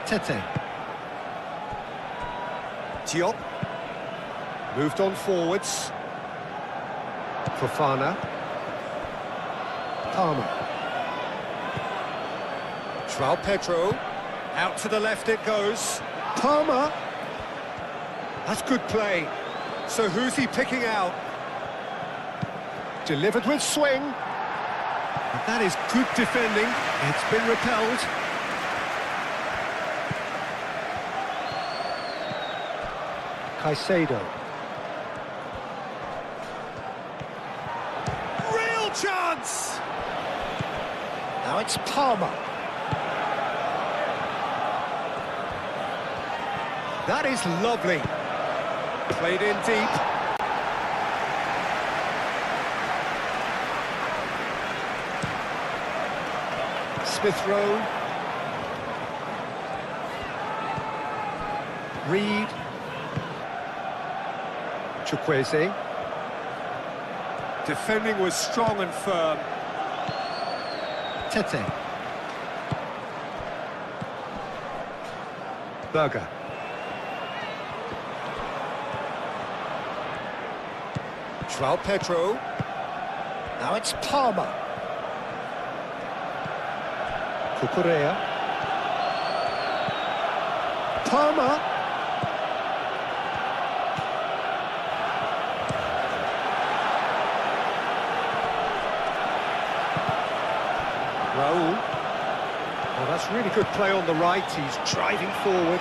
Tete. Diop. Moved on forwards. Fofana. Palmer. João Pedro. Out to the left it goes. Palmer. That's good play. So who's he picking out? Delivered with swing. But that is good defending. It's been repelled. Caicedo. Real chance! Now it's Palmer. That is lovely. Played in deep. Smith Rowe. Reed. Chukwueze. Defending was strong and firm. Tete. Berger. João Pedro. Now it's Palmer. Cucurella. Palmer. Raul. Well, that's really good play on the right. He's driving forward.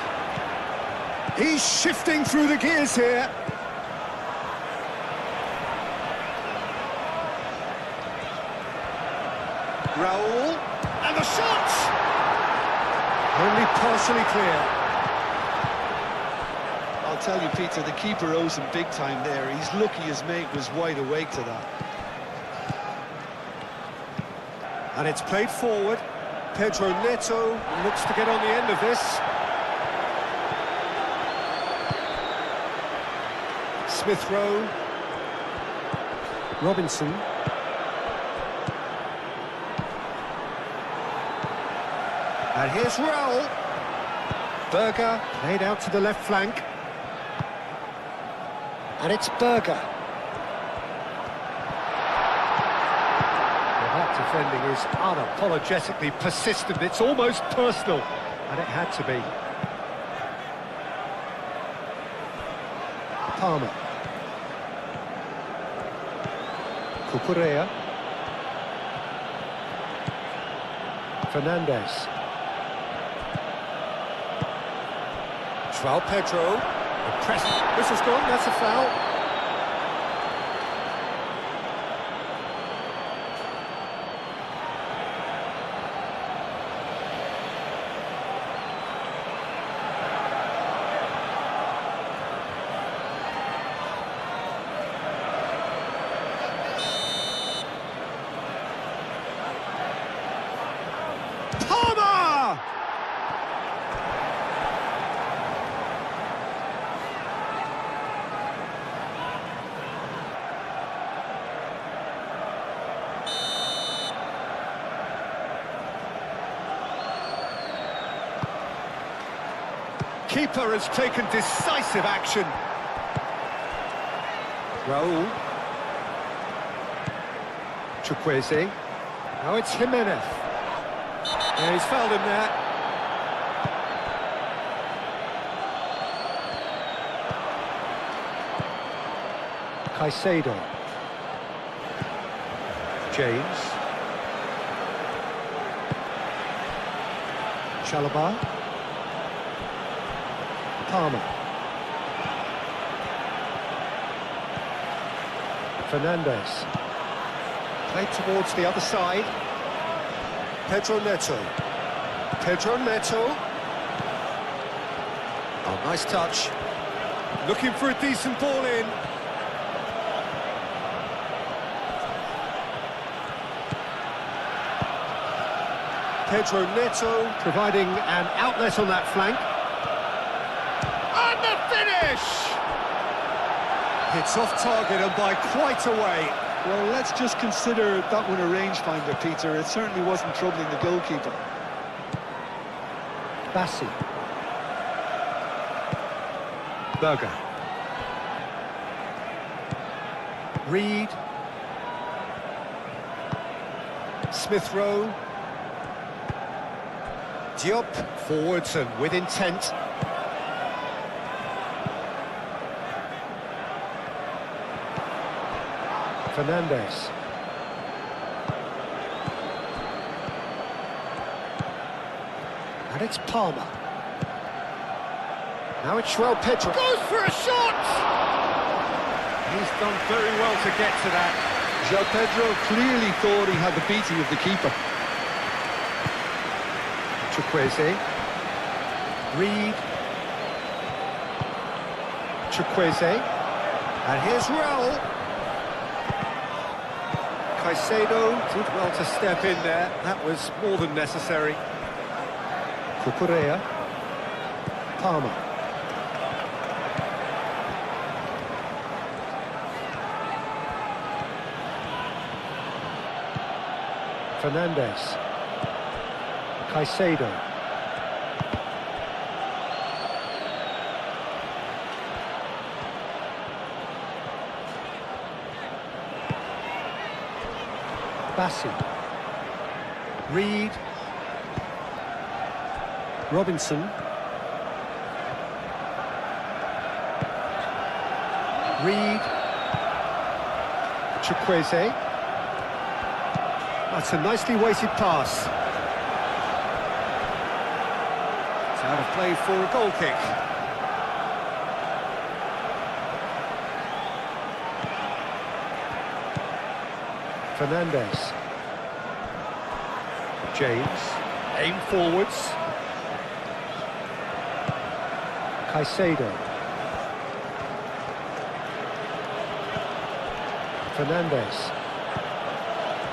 He's shifting through the gears here. Raul, and the shot! Only partially clear. I'll tell you, Peter, the keeper owes him big time there. He's lucky his mate was wide awake to that. And it's played forward. Pedro Neto looks to get on the end of this. Smith Rowe. Robinson. And here's Raul. Berger played out to the left flank. And it's Berger. Well, that defending is unapologetically persistent. It's almost personal. And it had to be. Palmer. Cucurella. Fernandez. João Pedro, the press, whistle's gone, that's a foul. Palmer! Keeper has taken decisive action. Raul. Chukwueze. Now it's Jimenez. Yeah, he's fouled him there. Caicedo. James. Chalobah. Palmer. Fernandes. Played towards the other side. Pedro Neto. Pedro Neto. Oh, nice touch. Looking for a decent ball in. Pedro Neto providing an outlet on that flank. And the finish! It's off target and by quite a way. Well, let's just consider that one a rangefinder, Peter. It certainly wasn't troubling the goalkeeper. Bassi. Berger. Reed. Smith Rowe. Diop forwards and with intent. Fernandes. And it's Palmer. Now it's João Pedro. Goes for a shot! He's done very well to get to that. João Pedro clearly thought he had the beating of the keeper. Chukwueze. Reed. Chukwueze. And here's Raul. Caicedo did well to step in there. That was more than necessary. Cucurella. Palmer. Fernandes. Caicedo. Bassi. Reed. Robinson. Reed. Chukwueze. That's a nicely weighted pass. It's out of play for a goal kick. Fernandes. James. Aim forwards. Caicedo. Fernandes.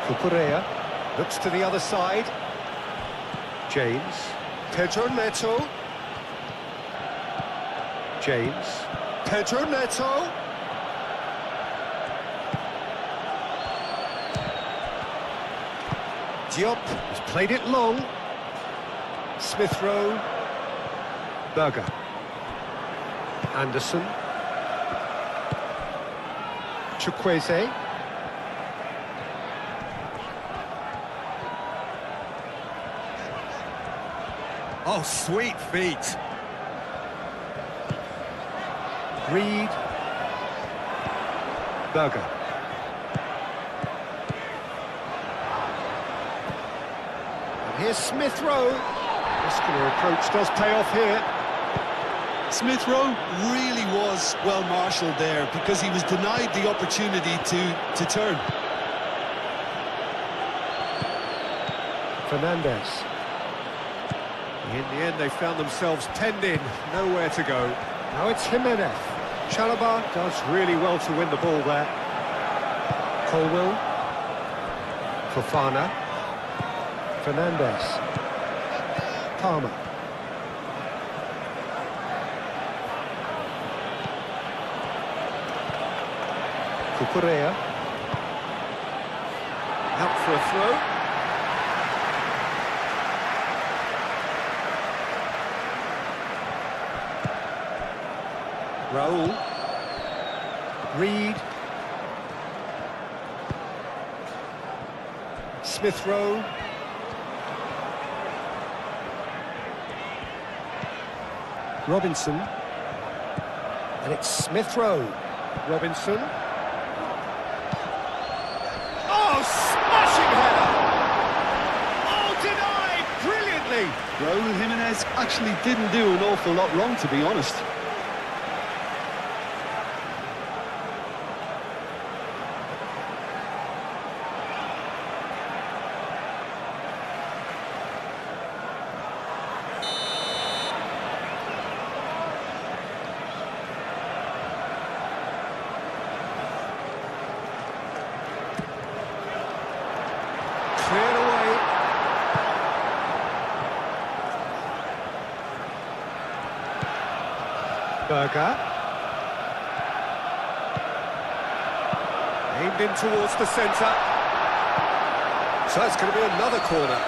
Cucurella. Looks to the other side. James. Pedro Neto. James. Pedro Neto. Diop has played it long. Smith Rowe. Berger. Anderson. Chukwueze. Oh, sweet feet. Reed. Berger. And here's Smith Rowe. Muscular approach does pay off here. Smith Rowe really was well marshalled there because he was denied the opportunity to turn. Fernandes. In the end, they found themselves penned in, nowhere to go. Now it's Jimenez. Chalobah does really well to win the ball there. Colwill. Fofana. Fernandes. Palmer. Cucurella. Out for a throw. Raul. Reed. Smith Rowe. Robinson. And it's Smith Rowe. Robinson. Oh, smashing header! Oh, denied brilliantly! Raúl Jiménez actually didn't do an awful lot wrong, to be honest. Cleared away. Berger. Aimed in towards the centre. So it's going to be another corner.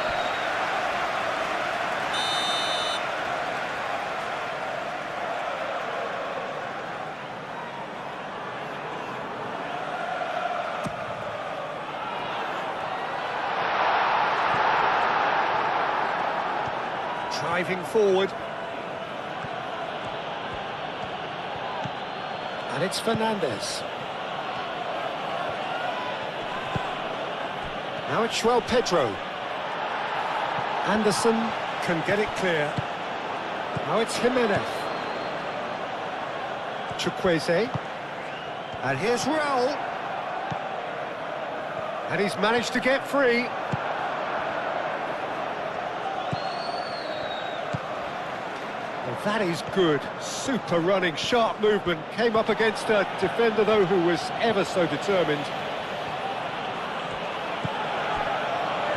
Driving forward. And it's Fernandes. Now it's João Pedro. Anderson can get it clear. Now it's Jimenez. Chukwueze. And here's Raul. And he's managed to get free. Well, that is good. Super running, sharp movement. Came up against a defender, though, who was ever so determined.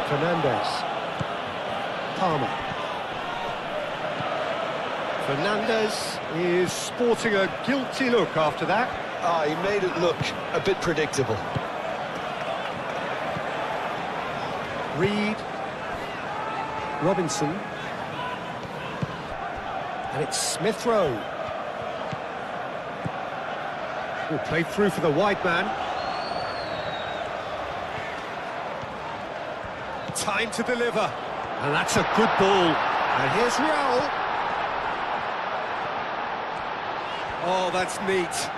Fernandes. Palmer. Fernandes is sporting a guilty look after that. Ah, he made it look a bit predictable. Reed. Robinson. And it's Smith Rowe. Oh, played through for the wide man. Time to deliver. And that's a good ball. And here's Raul. Oh, that's neat.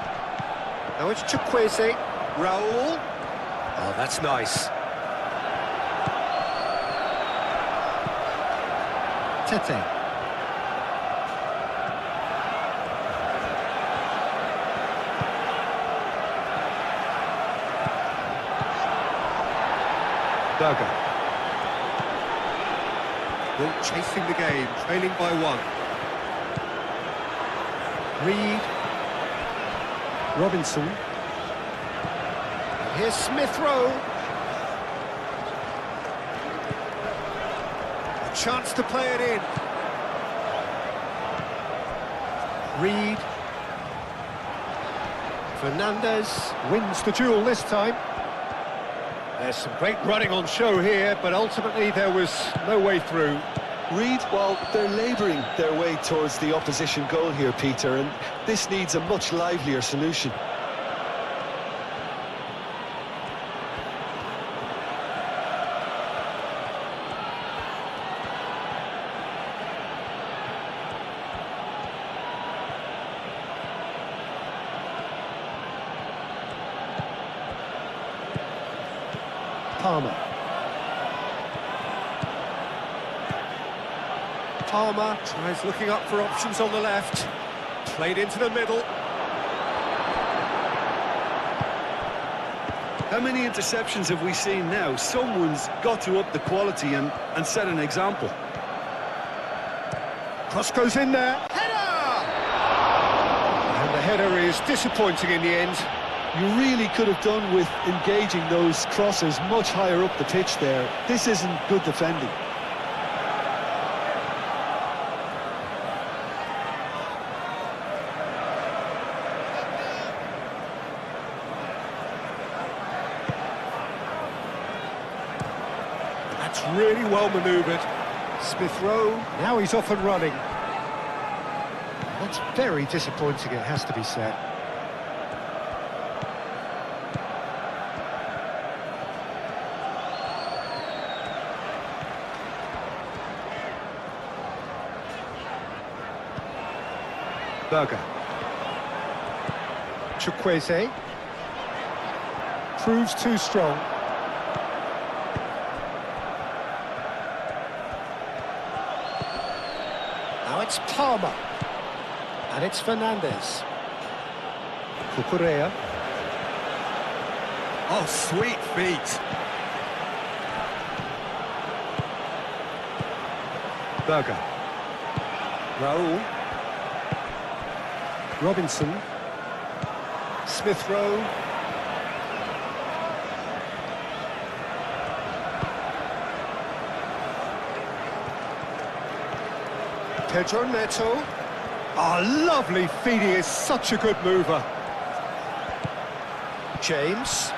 Now it's Chukwueze. Raul. Oh, that's nice. Tete. Berger. Well, chasing the game, trailing by one. Reed. Robinson. Here's Smith Rowe. A chance to play it in. Reed. Fernandes wins the duel this time. There's some great running on show here, but ultimately there was no way through. Reed, well, they're labouring their way towards the opposition goal here, Peter, and this needs a much livelier solution. Palmer. Palmer tries looking up for options on the left. Played into the middle. How many interceptions have we seen now? Someone's got to up the quality and set an example. Cross goes in there. Header! And the header is disappointing in the end. You really could have done with engaging those crosses much higher up the pitch there. This isn't good defending. That's really well manoeuvred. Smith Rowe, now he's off and running. That's very disappointing, it has to be said. Berger. Chukwueze. Proves too strong. It's Palmer. And it's Fernandez. Cucurella. Oh, sweet feet. Berger. Raul. Robinson. Smith Rowe. Pedro Neto. Oh, lovely feet. He is such a good mover. James.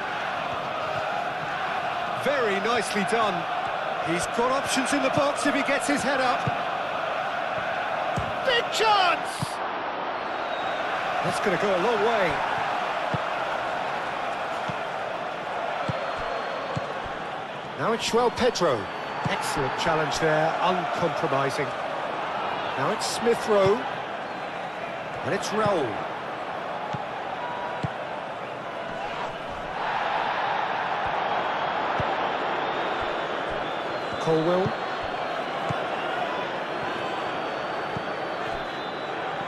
Very nicely done. He's got options in the box if he gets his head up. Big chance! That's going to go a long way. Now it's João Pedro. Excellent challenge there, uncompromising. Now it's Smith Rowe. And it's Raul. Colwill.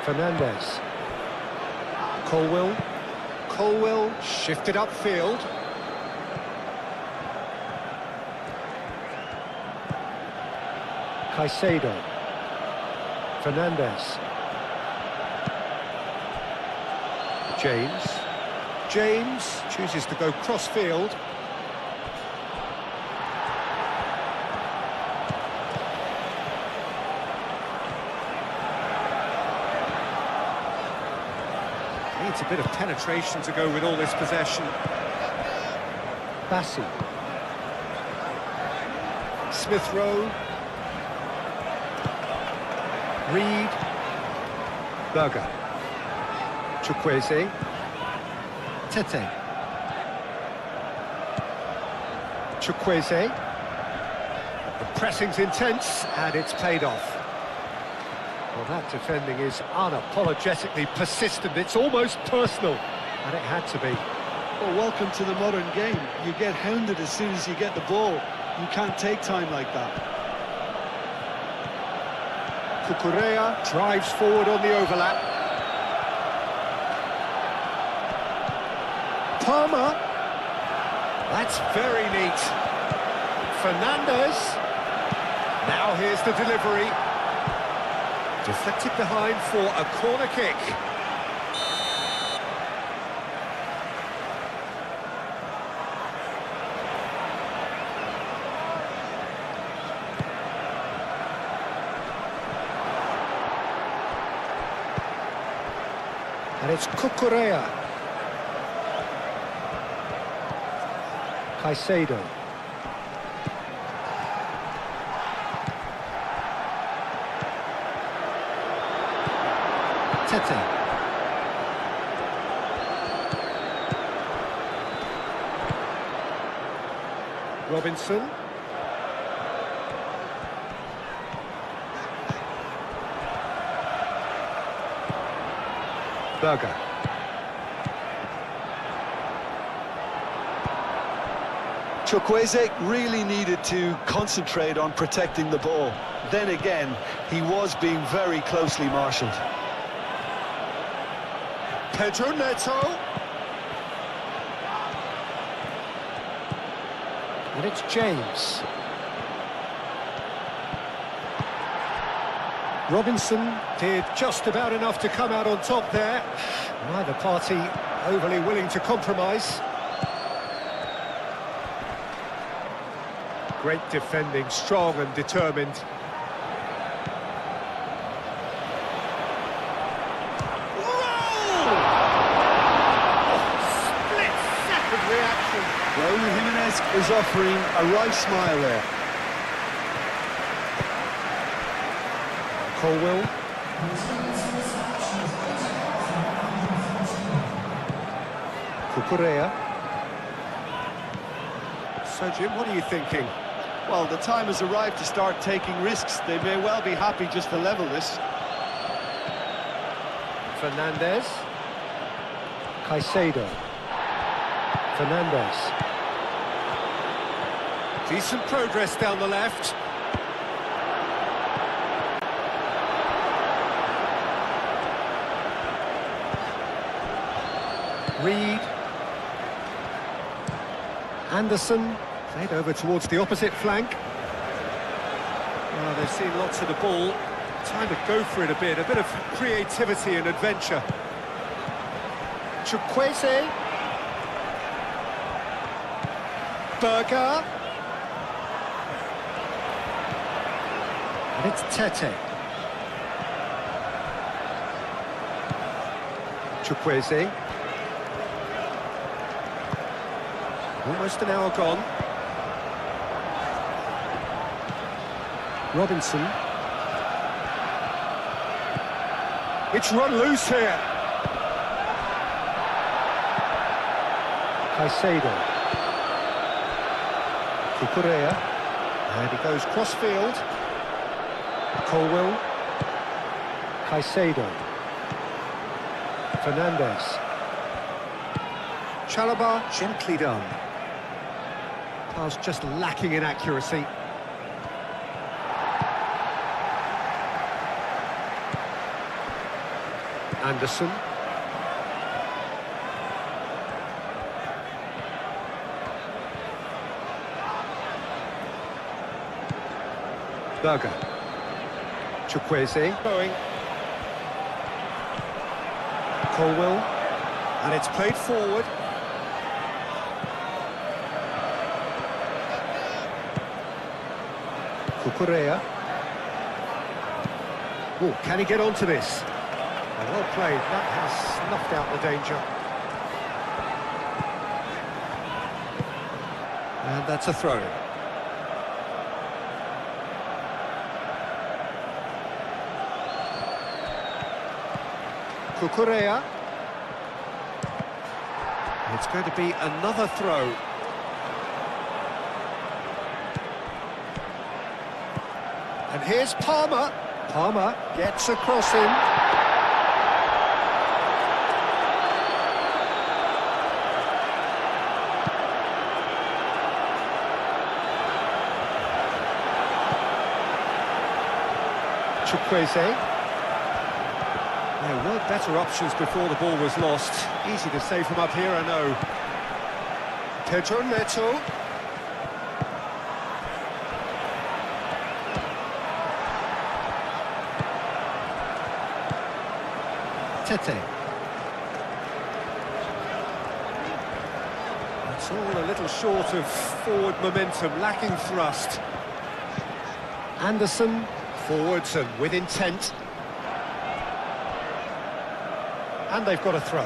Fernandez. Colwill. Colwill shifted upfield. Caicedo. Fernandez. James. James chooses to go cross-field. Needs a bit of penetration to go with all this possession. Bassi. Smith Rowe. Reed. Berger. Chukwueze. Tete. Chukwueze. The pressing's intense, and it's paid off. Well, that defending is unapologetically persistent. It's almost personal, and it had to be. Well, welcome to the modern game. You get hounded as soon as you get the ball. You can't take time like that. Cucurella drives forward on the overlap. Palmer. That's very neat. Fernandez. Now here's the delivery. Deflected behind for a corner kick. And it's Cucurella. Caicedo. Tete. Robinson. Berger. Chukwueze really needed to concentrate on protecting the ball. Then again, he was being very closely marshalled. Pedro Neto. And it's James. Robinson did just about enough to come out on top there. Neither party overly willing to compromise. Great defending, strong and determined. Split-second reaction. Raul Jimenez is offering a right smile there. Colwill. Cucurella. So, Jim, what are you thinking? Well, the time has arrived to start taking risks. They may well be happy just to level this. Fernandez. Caicedo. Fernandez. Decent progress down the left. Reed. Anderson. Played over towards the opposite flank. Well, they've seen lots of the ball. Time to go for it a bit of creativity and adventure. Chukwueze. Berger. And it's Tete. Chukwueze. Almost an hour gone. Robinson. It's run loose here. Caicedo. Cucurella. And he goes cross-field. Colwell. Caicedo. Fernandez. Chalobah, gently done. Pass just lacking in accuracy. Anderson. Berger. Chukwueze. Going. Colwell. And it's played forward. Cucurella. Oh, can he get onto this? Well played, that has snuffed out the danger. And that's a throw-in. Cucurella. It's going to be another throw. And here's Palmer. Palmer gets across him. Chukwueze. There were better options before the ball was lost. Easy to save from up here, I know. Pedro Neto. Tete. It's all a little short of forward momentum, lacking thrust. Anderson, forwards and with intent. And they've got a throw.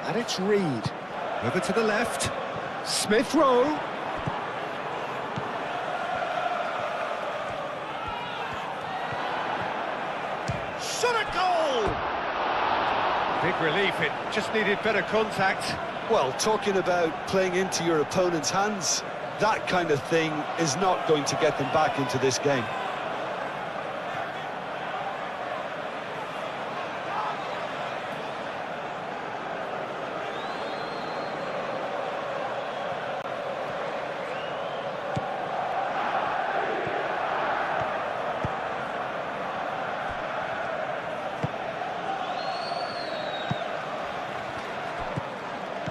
And it's Reed. Over to the left. Smith Rowe. Shot a goal! Big relief, it just needed better contact. Well, talking about playing into your opponent's hands, that kind of thing is not going to get them back into this game.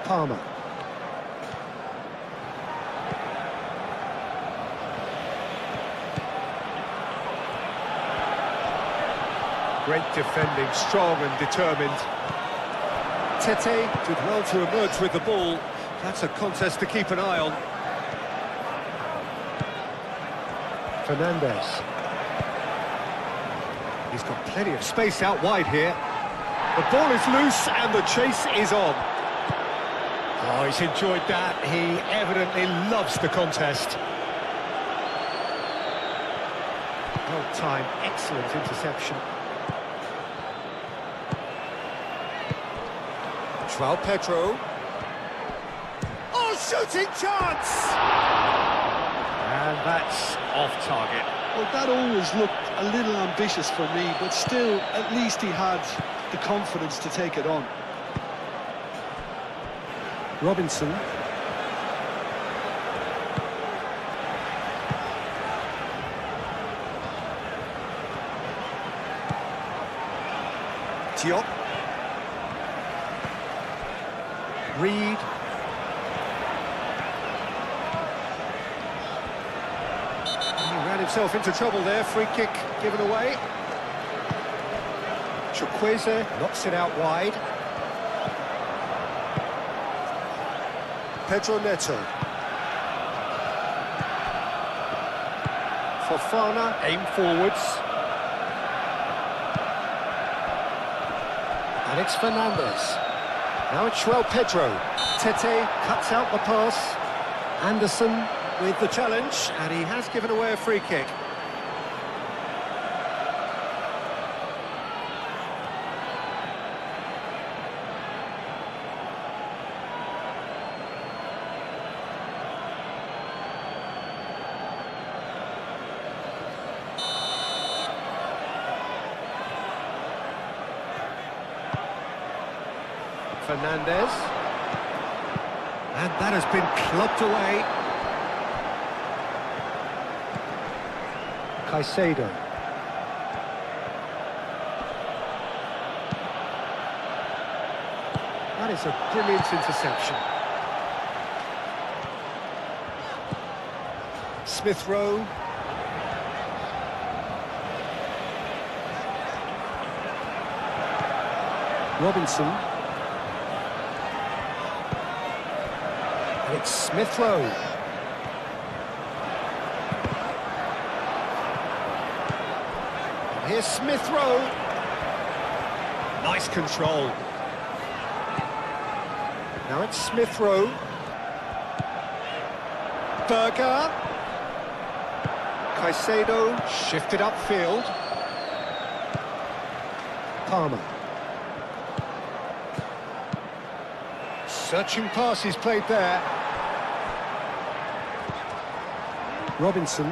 Palmer. Great defending, strong and determined. Tete did well to emerge with the ball. That's a contest to keep an eye on. Fernandez. He's got plenty of space out wide here. The ball is loose and the chase is on. Oh, he's enjoyed that. He evidently loves the contest. Well timed, excellent interception. João Pedro. Oh, shooting chance! And that's off target. Well, that always looked a little ambitious for me, but still, at least he had the confidence to take it on. Robinson. Diop. Reed. He ran himself into trouble there. Free kick given away. Chukwueze knocks it out wide. Pedro Neto. Fofana, aim forwards. And it's Fernandez. Now it's João Pedro. Tete cuts out the pass. Anderson with the challenge, and he has given away a free kick. Fernandez. And that has been clubbed away. Caicedo. That is a brilliant interception. Smith Rowe. Robinson. And it's Smith Rowe. And here's Smith Rowe. Nice control. Now it's Smith Rowe. Berger. Caicedo shifted upfield. Palmer. Searching pass he's played there. Robinson.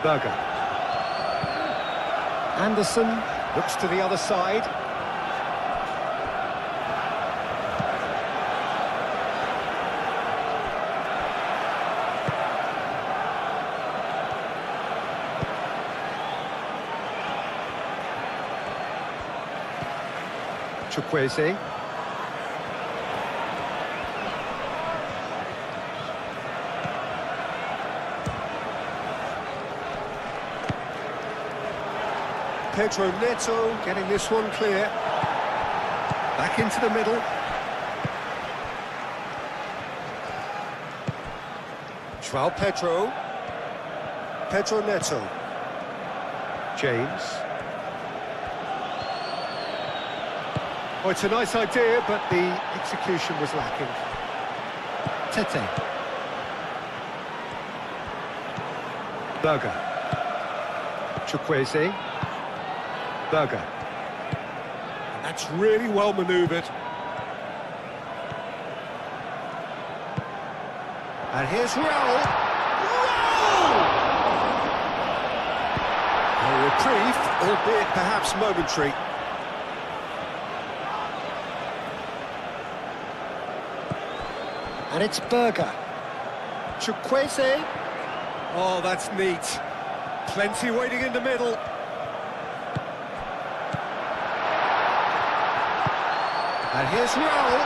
Berger. Anderson looks to the other side. Chukwueze. Pedro Neto getting this one clear. Back into the middle. João Pedro. Pedro Neto. James. Oh, it's a nice idea, but the execution was lacking. Tete. Berger. Chukwueze. Berger. And that's really well manoeuvred. And here's Raul. A reprieve, albeit perhaps momentary. And it's Berger. Chukwueze. Oh, that's neat. Plenty waiting in the middle. And here's Raul.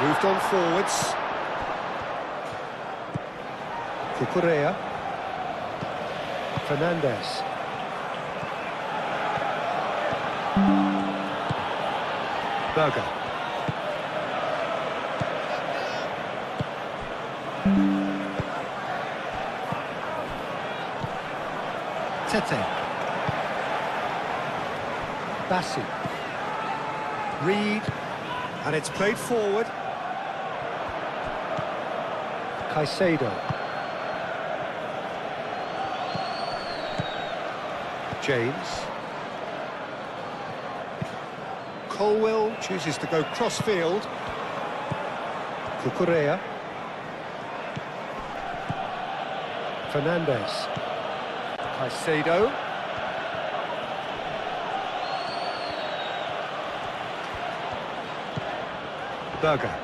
Moved on forwards. Cucurella. Fernandez. Berger. Tete. Bassi. Reed. And it's played forward. Caicedo. James. Colwell chooses to go cross-field. Cucurella. Fernandez. Caicedo. Berger.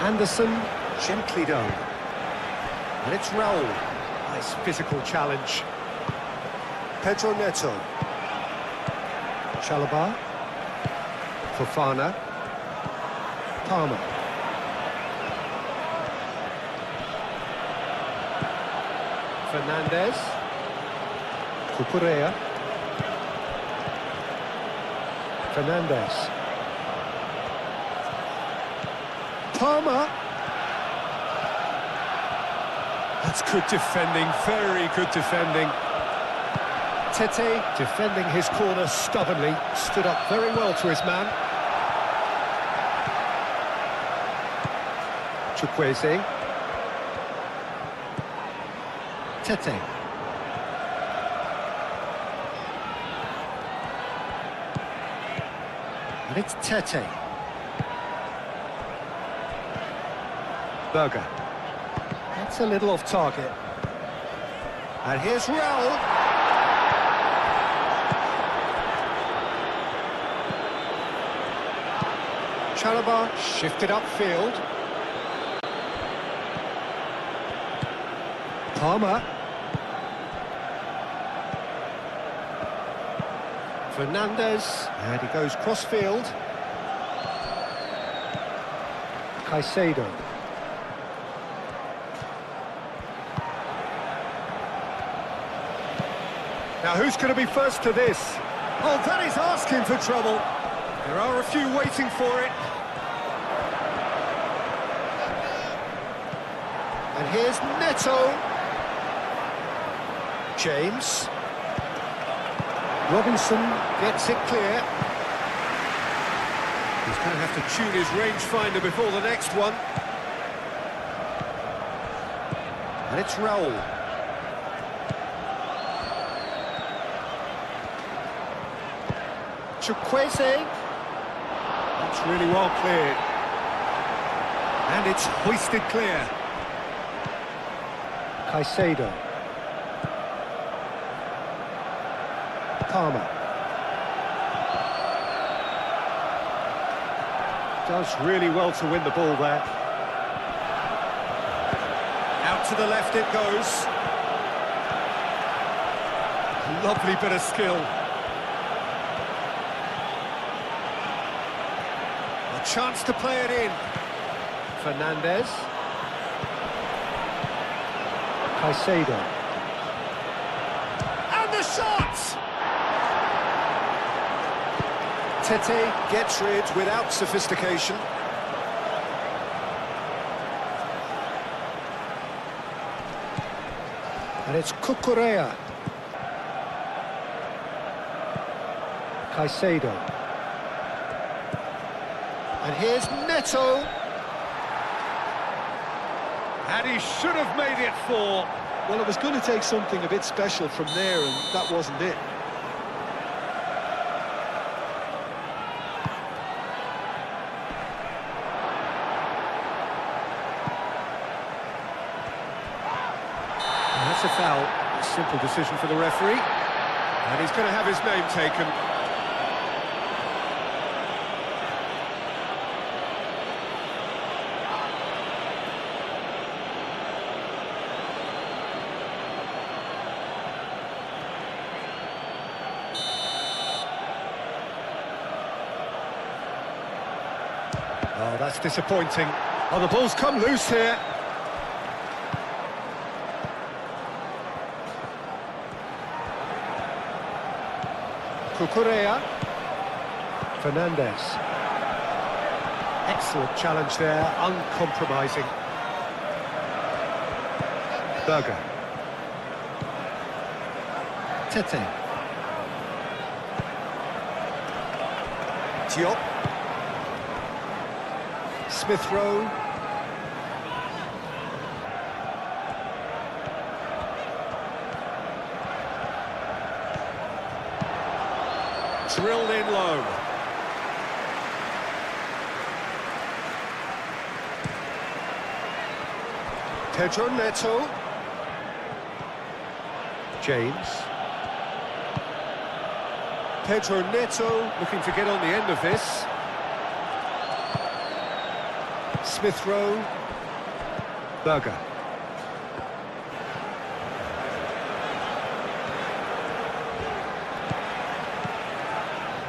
Anderson, gently done. And it's Raul. Nice physical challenge. Pedro Neto. Chalobah. Fofana. Palmer. Fernandez. Cucurella. Fernandez. Palmer. That's good defending, very good defending. Tete defending his corner stubbornly, stood up very well to his man. Chukwueze. Tete. And it's Tete. Berger. That's a little off target. And here's Raul. Chalobah shifted upfield. Palmer. Fernandez. And he goes cross-field. Caicedo. Now, who's going to be first to this? Oh, that is asking for trouble. There are a few waiting for it. And here's Neto. James. Robinson gets it clear. He's going to have to tune his rangefinder before the next one. And it's Raul. Chukwueze. That's really well cleared. And it's hoisted clear. Caicedo. Palmer. Does really well to win the ball there. Out to the left it goes. Lovely bit of skill. A chance to play it in. Fernandez. Caicedo. And the shot! Tete gets rid without sophistication. And it's Cucurella. Caicedo. And here's Neto. And he should have made it 4. Well, it was going to take something a bit special from there, and that wasn't it. That's a foul. A simple decision for the referee. And he's going to have his name taken. Oh, that's disappointing. Oh, the ball's come loose here. Cucurella. Fernandez. Excellent challenge there, uncompromising. Berger. Tete. Diop. Smith Rowe. Drilled in low. Pedro Neto. James. Pedro Neto looking to get on the end of this. Smith Rowe. Berger.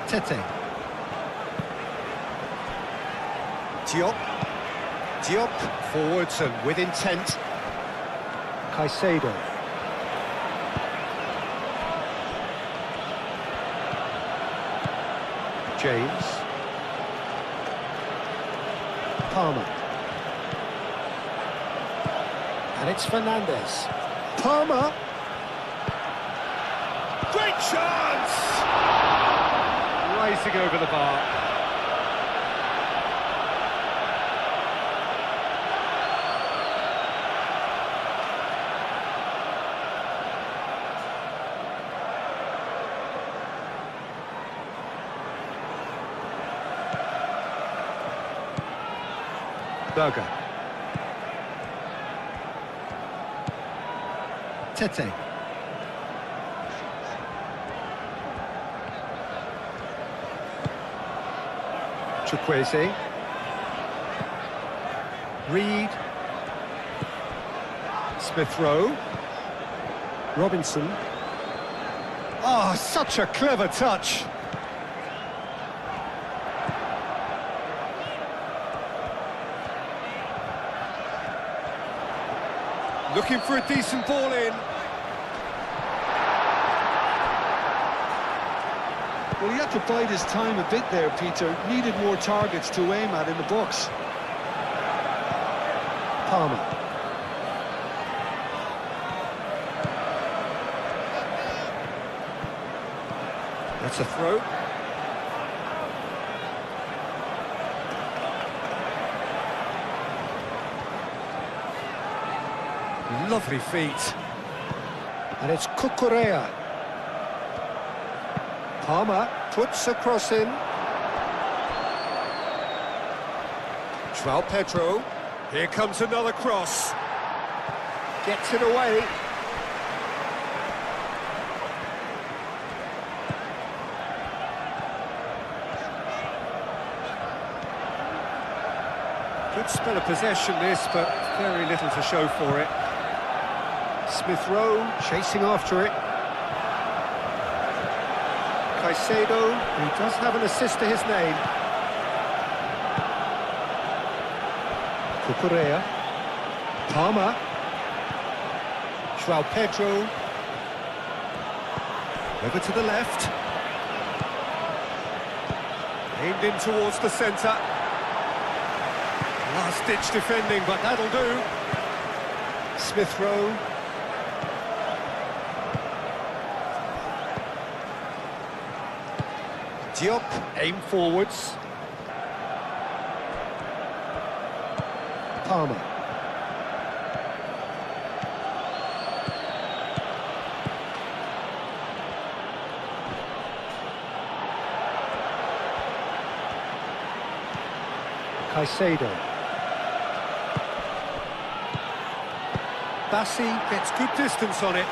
Tete. Diop. Diop forwards and with intent. Caicedo. James. Palmer. And it's Fernandez. Palmer. Great chance! Rising over the bar. Berger. Tete. Chukwueze. Reed. Smith Rowe. Robinson. Oh, such a clever touch. Looking for a decent ball in. Well, he had to bide his time a bit there, Peter. Needed more targets to aim at in the box. Palmer. That's a throw. Lovely feet. And it's Cucurella. Palmer puts a cross in. João Pedro. Here comes another cross. Gets it away. Good spell of possession this, but very little to show for it. Smith Rowe chasing after it. Caicedo, who does have an assist to his name. Cucurella. Palmer. João Pedro. Over to the left. Aimed in towards the centre. Last-ditch defending, but that'll do. Smith Rowe. Diop, aim forwards. Palmer. Caicedo. Bassi gets good distance on it.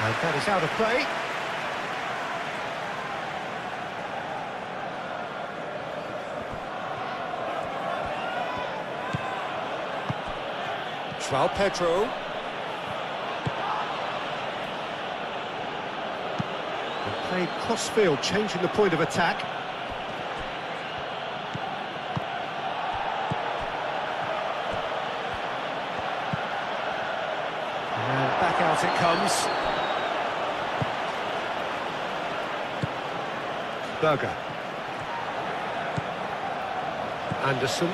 And that is out of play. João Pedro. They played cross-field, changing the point of attack. And back out it comes. Berger. Anderson.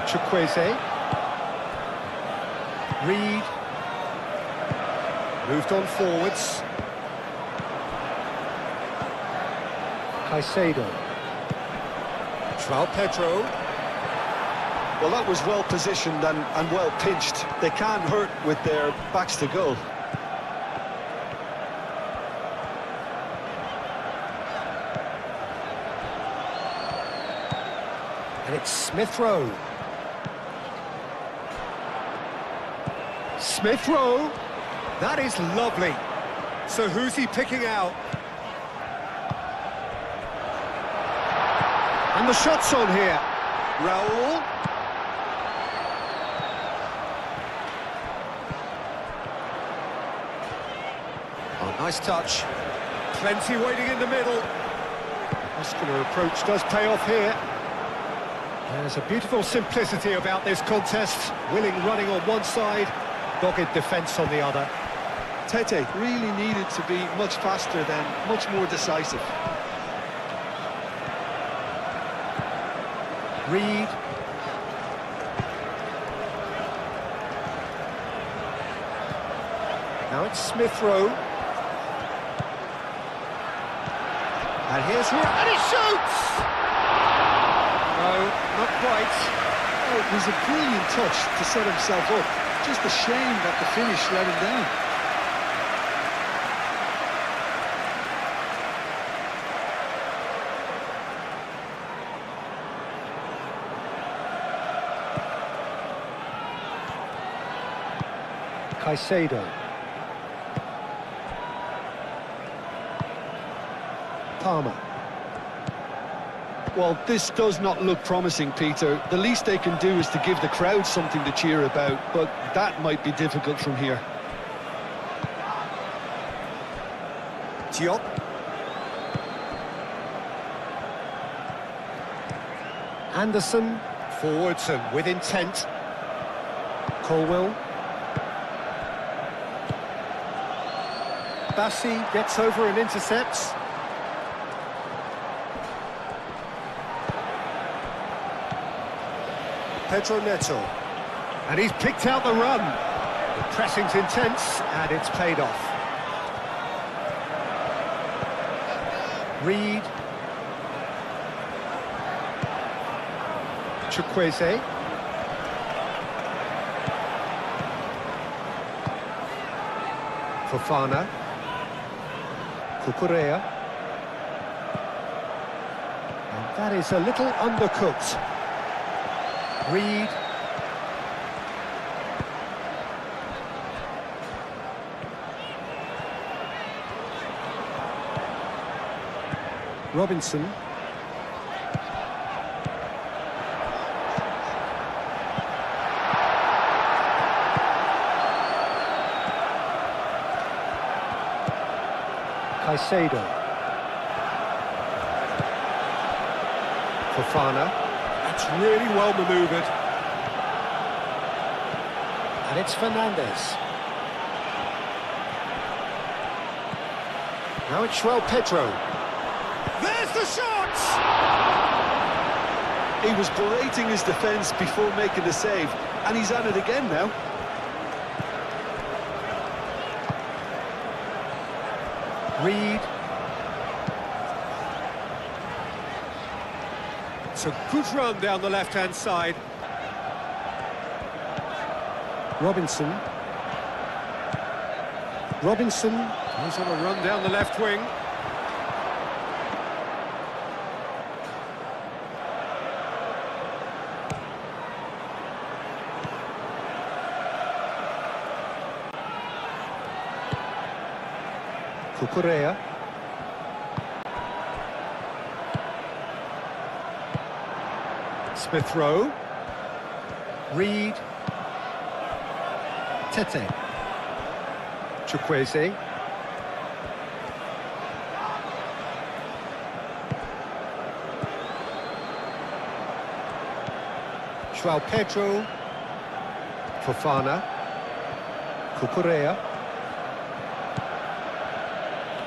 Chukwueze. Reed. Moved on forwards. Caicedo. João Pedro. Well, that was well positioned and well pinched. They can't hurt with their backs to goal. And it's Smith Rowe. Smith Rowe. That is lovely. So who's he picking out? And the shot's on here. Raul. Nice touch. Plenty waiting in the middle. Muscular approach does pay off here. There's a beautiful simplicity about this contest. Willing running on one side, dogged defence on the other. Tete really needed to be much faster then, much more decisive. Reed. Now it's Smith Rowe. And here's Rowe, and he shoots! No, not quite. Oh, it was a brilliant touch to set himself up. Just a shame that the finish let him down. Caicedo. Palmer. Well, this does not look promising, Peter. The least they can do is to give the crowd something to cheer about, but that might be difficult from here. Diop. Anderson. Forwards and with intent. Colwill. Bassi gets over and intercepts. Pedro Neto. And he's picked out the run. The pressing's intense, and it's paid off. Reed. Chukwueze. Fofana. Cucurella. And that is a little undercooked. Reed. Robinson. Caicedo. Fofana. That's really well manoeuvred. And it's Fernandez. Now it's João Pedro. There's the shot! He was berating his defence before making the save, and he's at it again now. Reed. It's a good run down the left-hand side. Robinson. Robinson goes on a run down the left wing. Cucurella. Smith Rowe. Reed. Tete. Chukwueze. João Pedro. Fofana. Cucurella.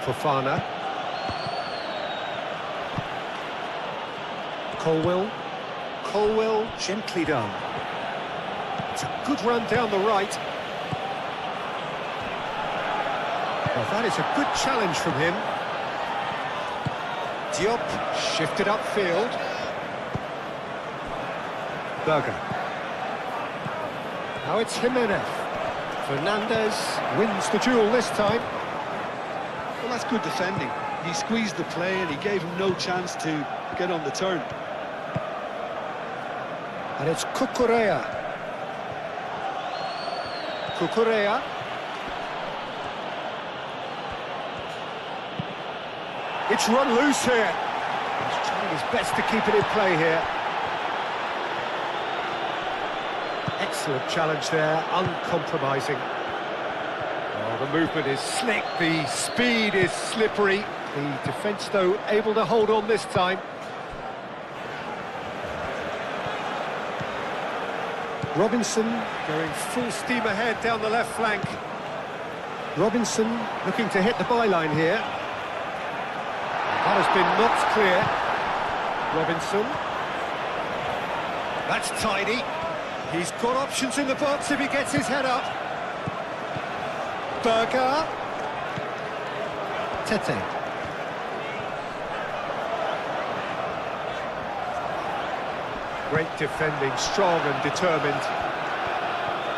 Fofana. Colwill. Colwill, gently done. It's a good run down the right. Well, that is a good challenge from him. Diop shifted upfield. Berger. Now it's Jimenez. Fernandez wins the duel this time. Well, that's good defending. He squeezed the play and he gave him no chance to get on the turn. And it's Cucurella. Cucurella. It's run loose here. He's trying his best to keep it in play here. Excellent challenge there, uncompromising. Oh, the movement is slick, the speed is slippery. The defence, though, able to hold on this time. Robinson going full steam ahead down the left flank. Robinson looking to hit the byline here. That has been knocked clear. Robinson. That's tidy. He's got options in the box if he gets his head up. Berger. Tete. Great defending, strong and determined.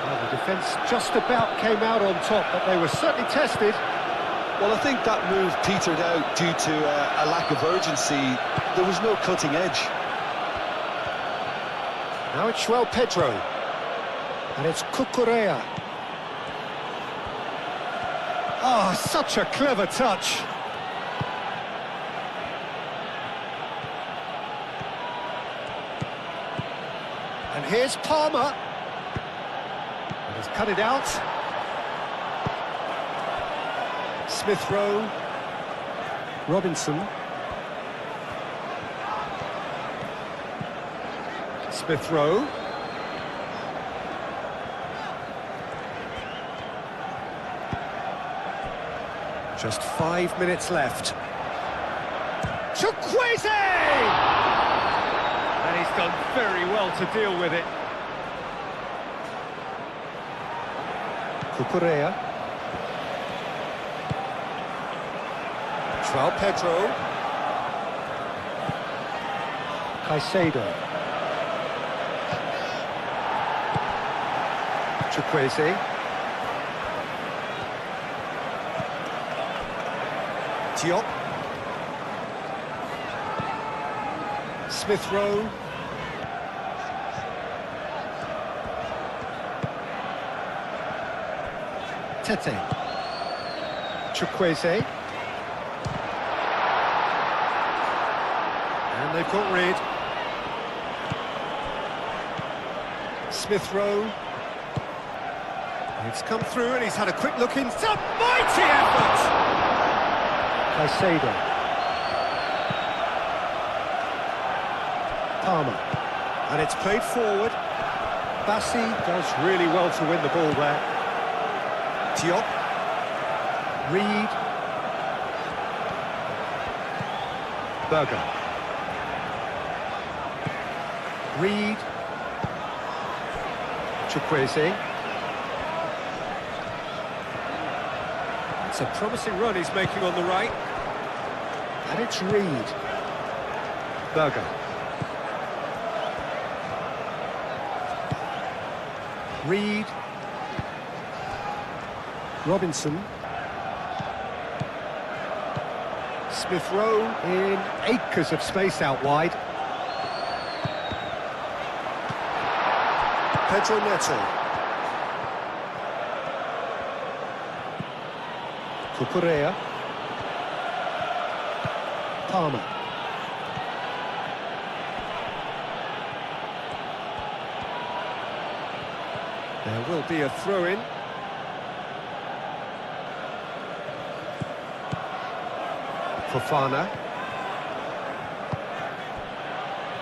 Well, the defence just about came out on top, but they were certainly tested. Well, I think that move petered out due to a lack of urgency. There was no cutting edge. Now it's João Pedro. And it's Cucurella. Oh, such a clever touch. And here's Palmer. And he's cut it out. Smith Rowe. Robinson. Smith Rowe. Just 5 minutes left. Chukwueze! And he's done very well to deal with it. Cucurella. João Pedro. Caicedo. Chukwueze. Diop. Smith Rowe. Tete. Chukwueze. And they've got rid. Smith Rowe. It's come through and he's had a quick look in. Some mighty effort! Caicedo. Palmer. And it's played forward. Bassi does really well to win the ball there. Diop. Reed. Berger. Reed. Chukwueze. It's a promising run he's making on the right. And it's Reed. Berger. Reed. Robinson. Smith Rowe in acres of space out wide. Pedro Neto. Cucurella. Palmer. There will be a throw-in. Fofana.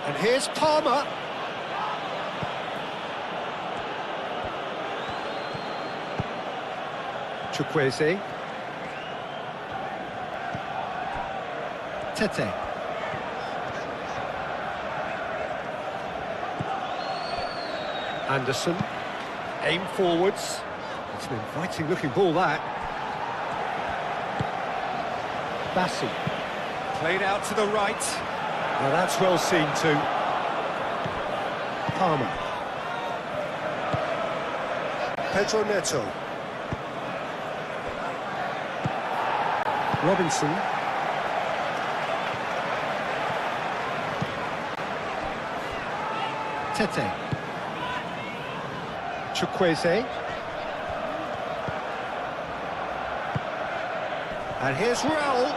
And here's Palmer. Chukwueze. Tete. Anderson. Aim forwards. It's an inviting looking ball, that. Bassi. Played out to the right. Well, that's well seen too. Palmer. Pedro Neto. Robinson. Tete. Chukwueze. And here's Raul.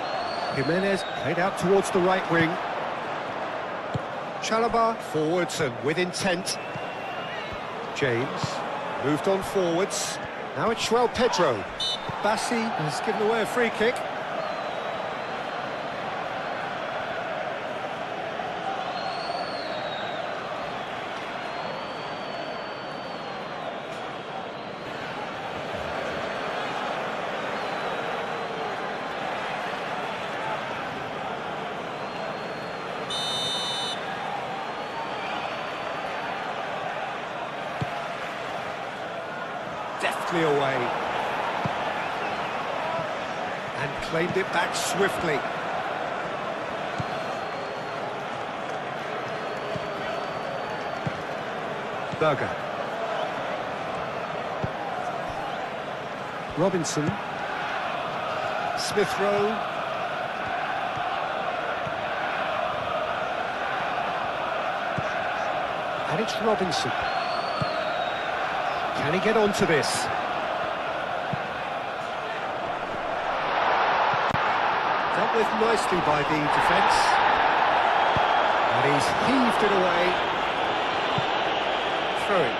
Jimenez played out towards the right wing. Chalobah forwards and with intent. James moved on forwards. Now it's João Pedro. Bassi has given away a free kick. Deftly away. And claimed it back swiftly. Berger. Robinson. Smith Rowe. And it's Robinson. Can he get onto this? Dealt with nicely by the defence. And he's heaved it away. Throw-in.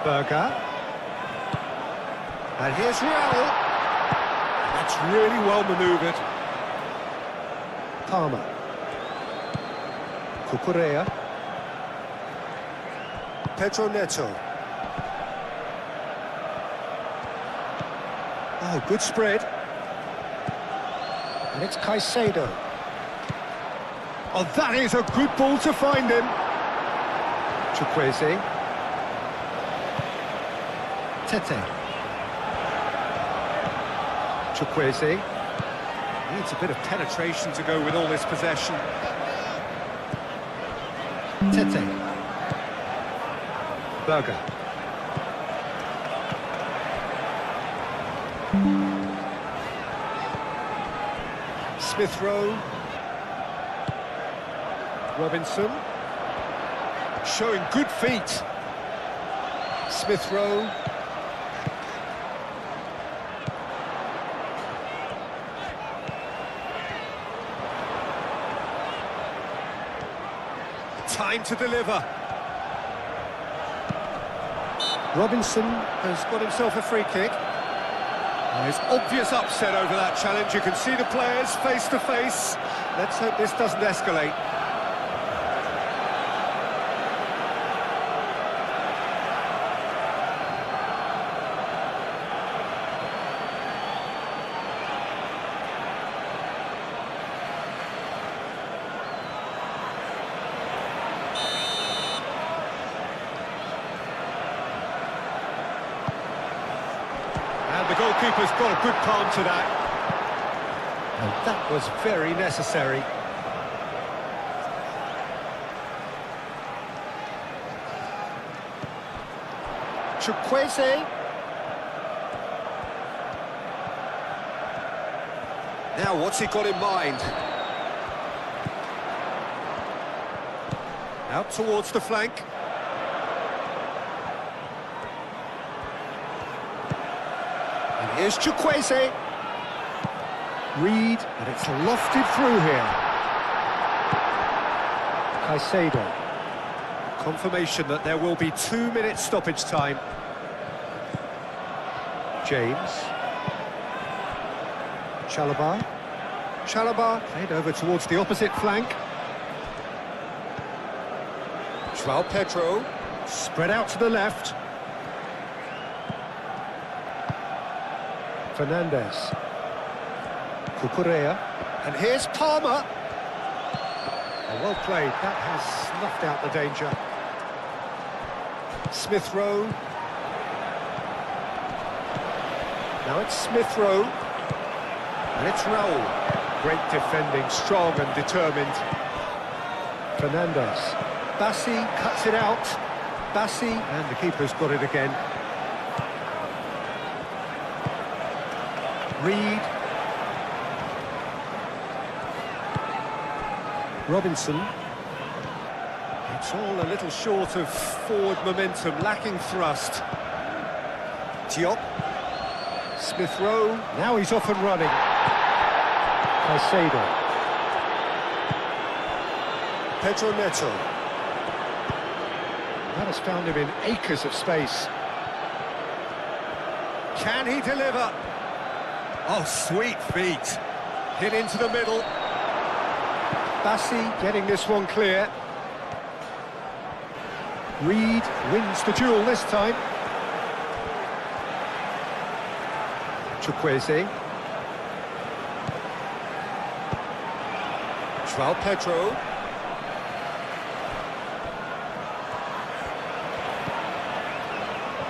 Berger. And here's Raul. That's really well manoeuvred. Palmer. Cucurella. Pedro Neto. Oh, good spread. And it's Caicedo. Oh, that is a good ball to find him. Chukwueze. Tete. Chukwueze. Needs a bit of penetration to go with all this possession. Tete. Berger. Smith Rowe. Robinson. Showing good feet. Smith Rowe. Time to deliver. Robinson has got himself a free kick. There's obvious upset over that challenge. You can see the players face to face. Let's hope this doesn't escalate. The goalkeeper's got a good palm to that. And that was very necessary. Chukwueze. Now, what's he got in mind? Out towards the flank. Here's Chukwueze. Reed, and it's lofted through here. Caicedo. Confirmation that there will be 2 minutes stoppage time. James. Chalobah. Chalobah played over towards the opposite flank. João Pedro. Spread out to the left. Fernandez. Cucurella. And here's Palmer. Oh, well played. That has snuffed out the danger. Smith Rowe. Now it's Smith Rowe. And it's Raul. Great defending, strong and determined. Fernandez. Bassi cuts it out. Bassi, and the keeper's got it again. Reed. Robinson. It's all a little short of forward momentum, lacking thrust. Diop. Smith Rowe. Now he's off and running. Caicedo. Pedro Neto. That has found him in acres of space. Can he deliver? Oh, sweet feet. Hit into the middle. Bassi getting this one clear. Reed wins the duel this time. Chukwueze. João Pedro.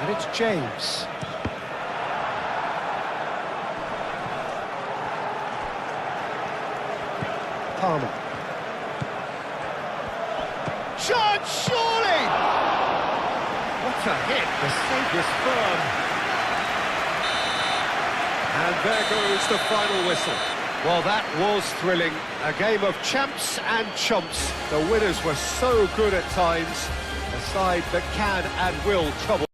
And it's James. Palmer. Shot, surely! What a hit, the save was firm. And there goes the final whistle. Well, that was thrilling. A game of champs and chumps. The winners were so good at times. A side that can and will trouble.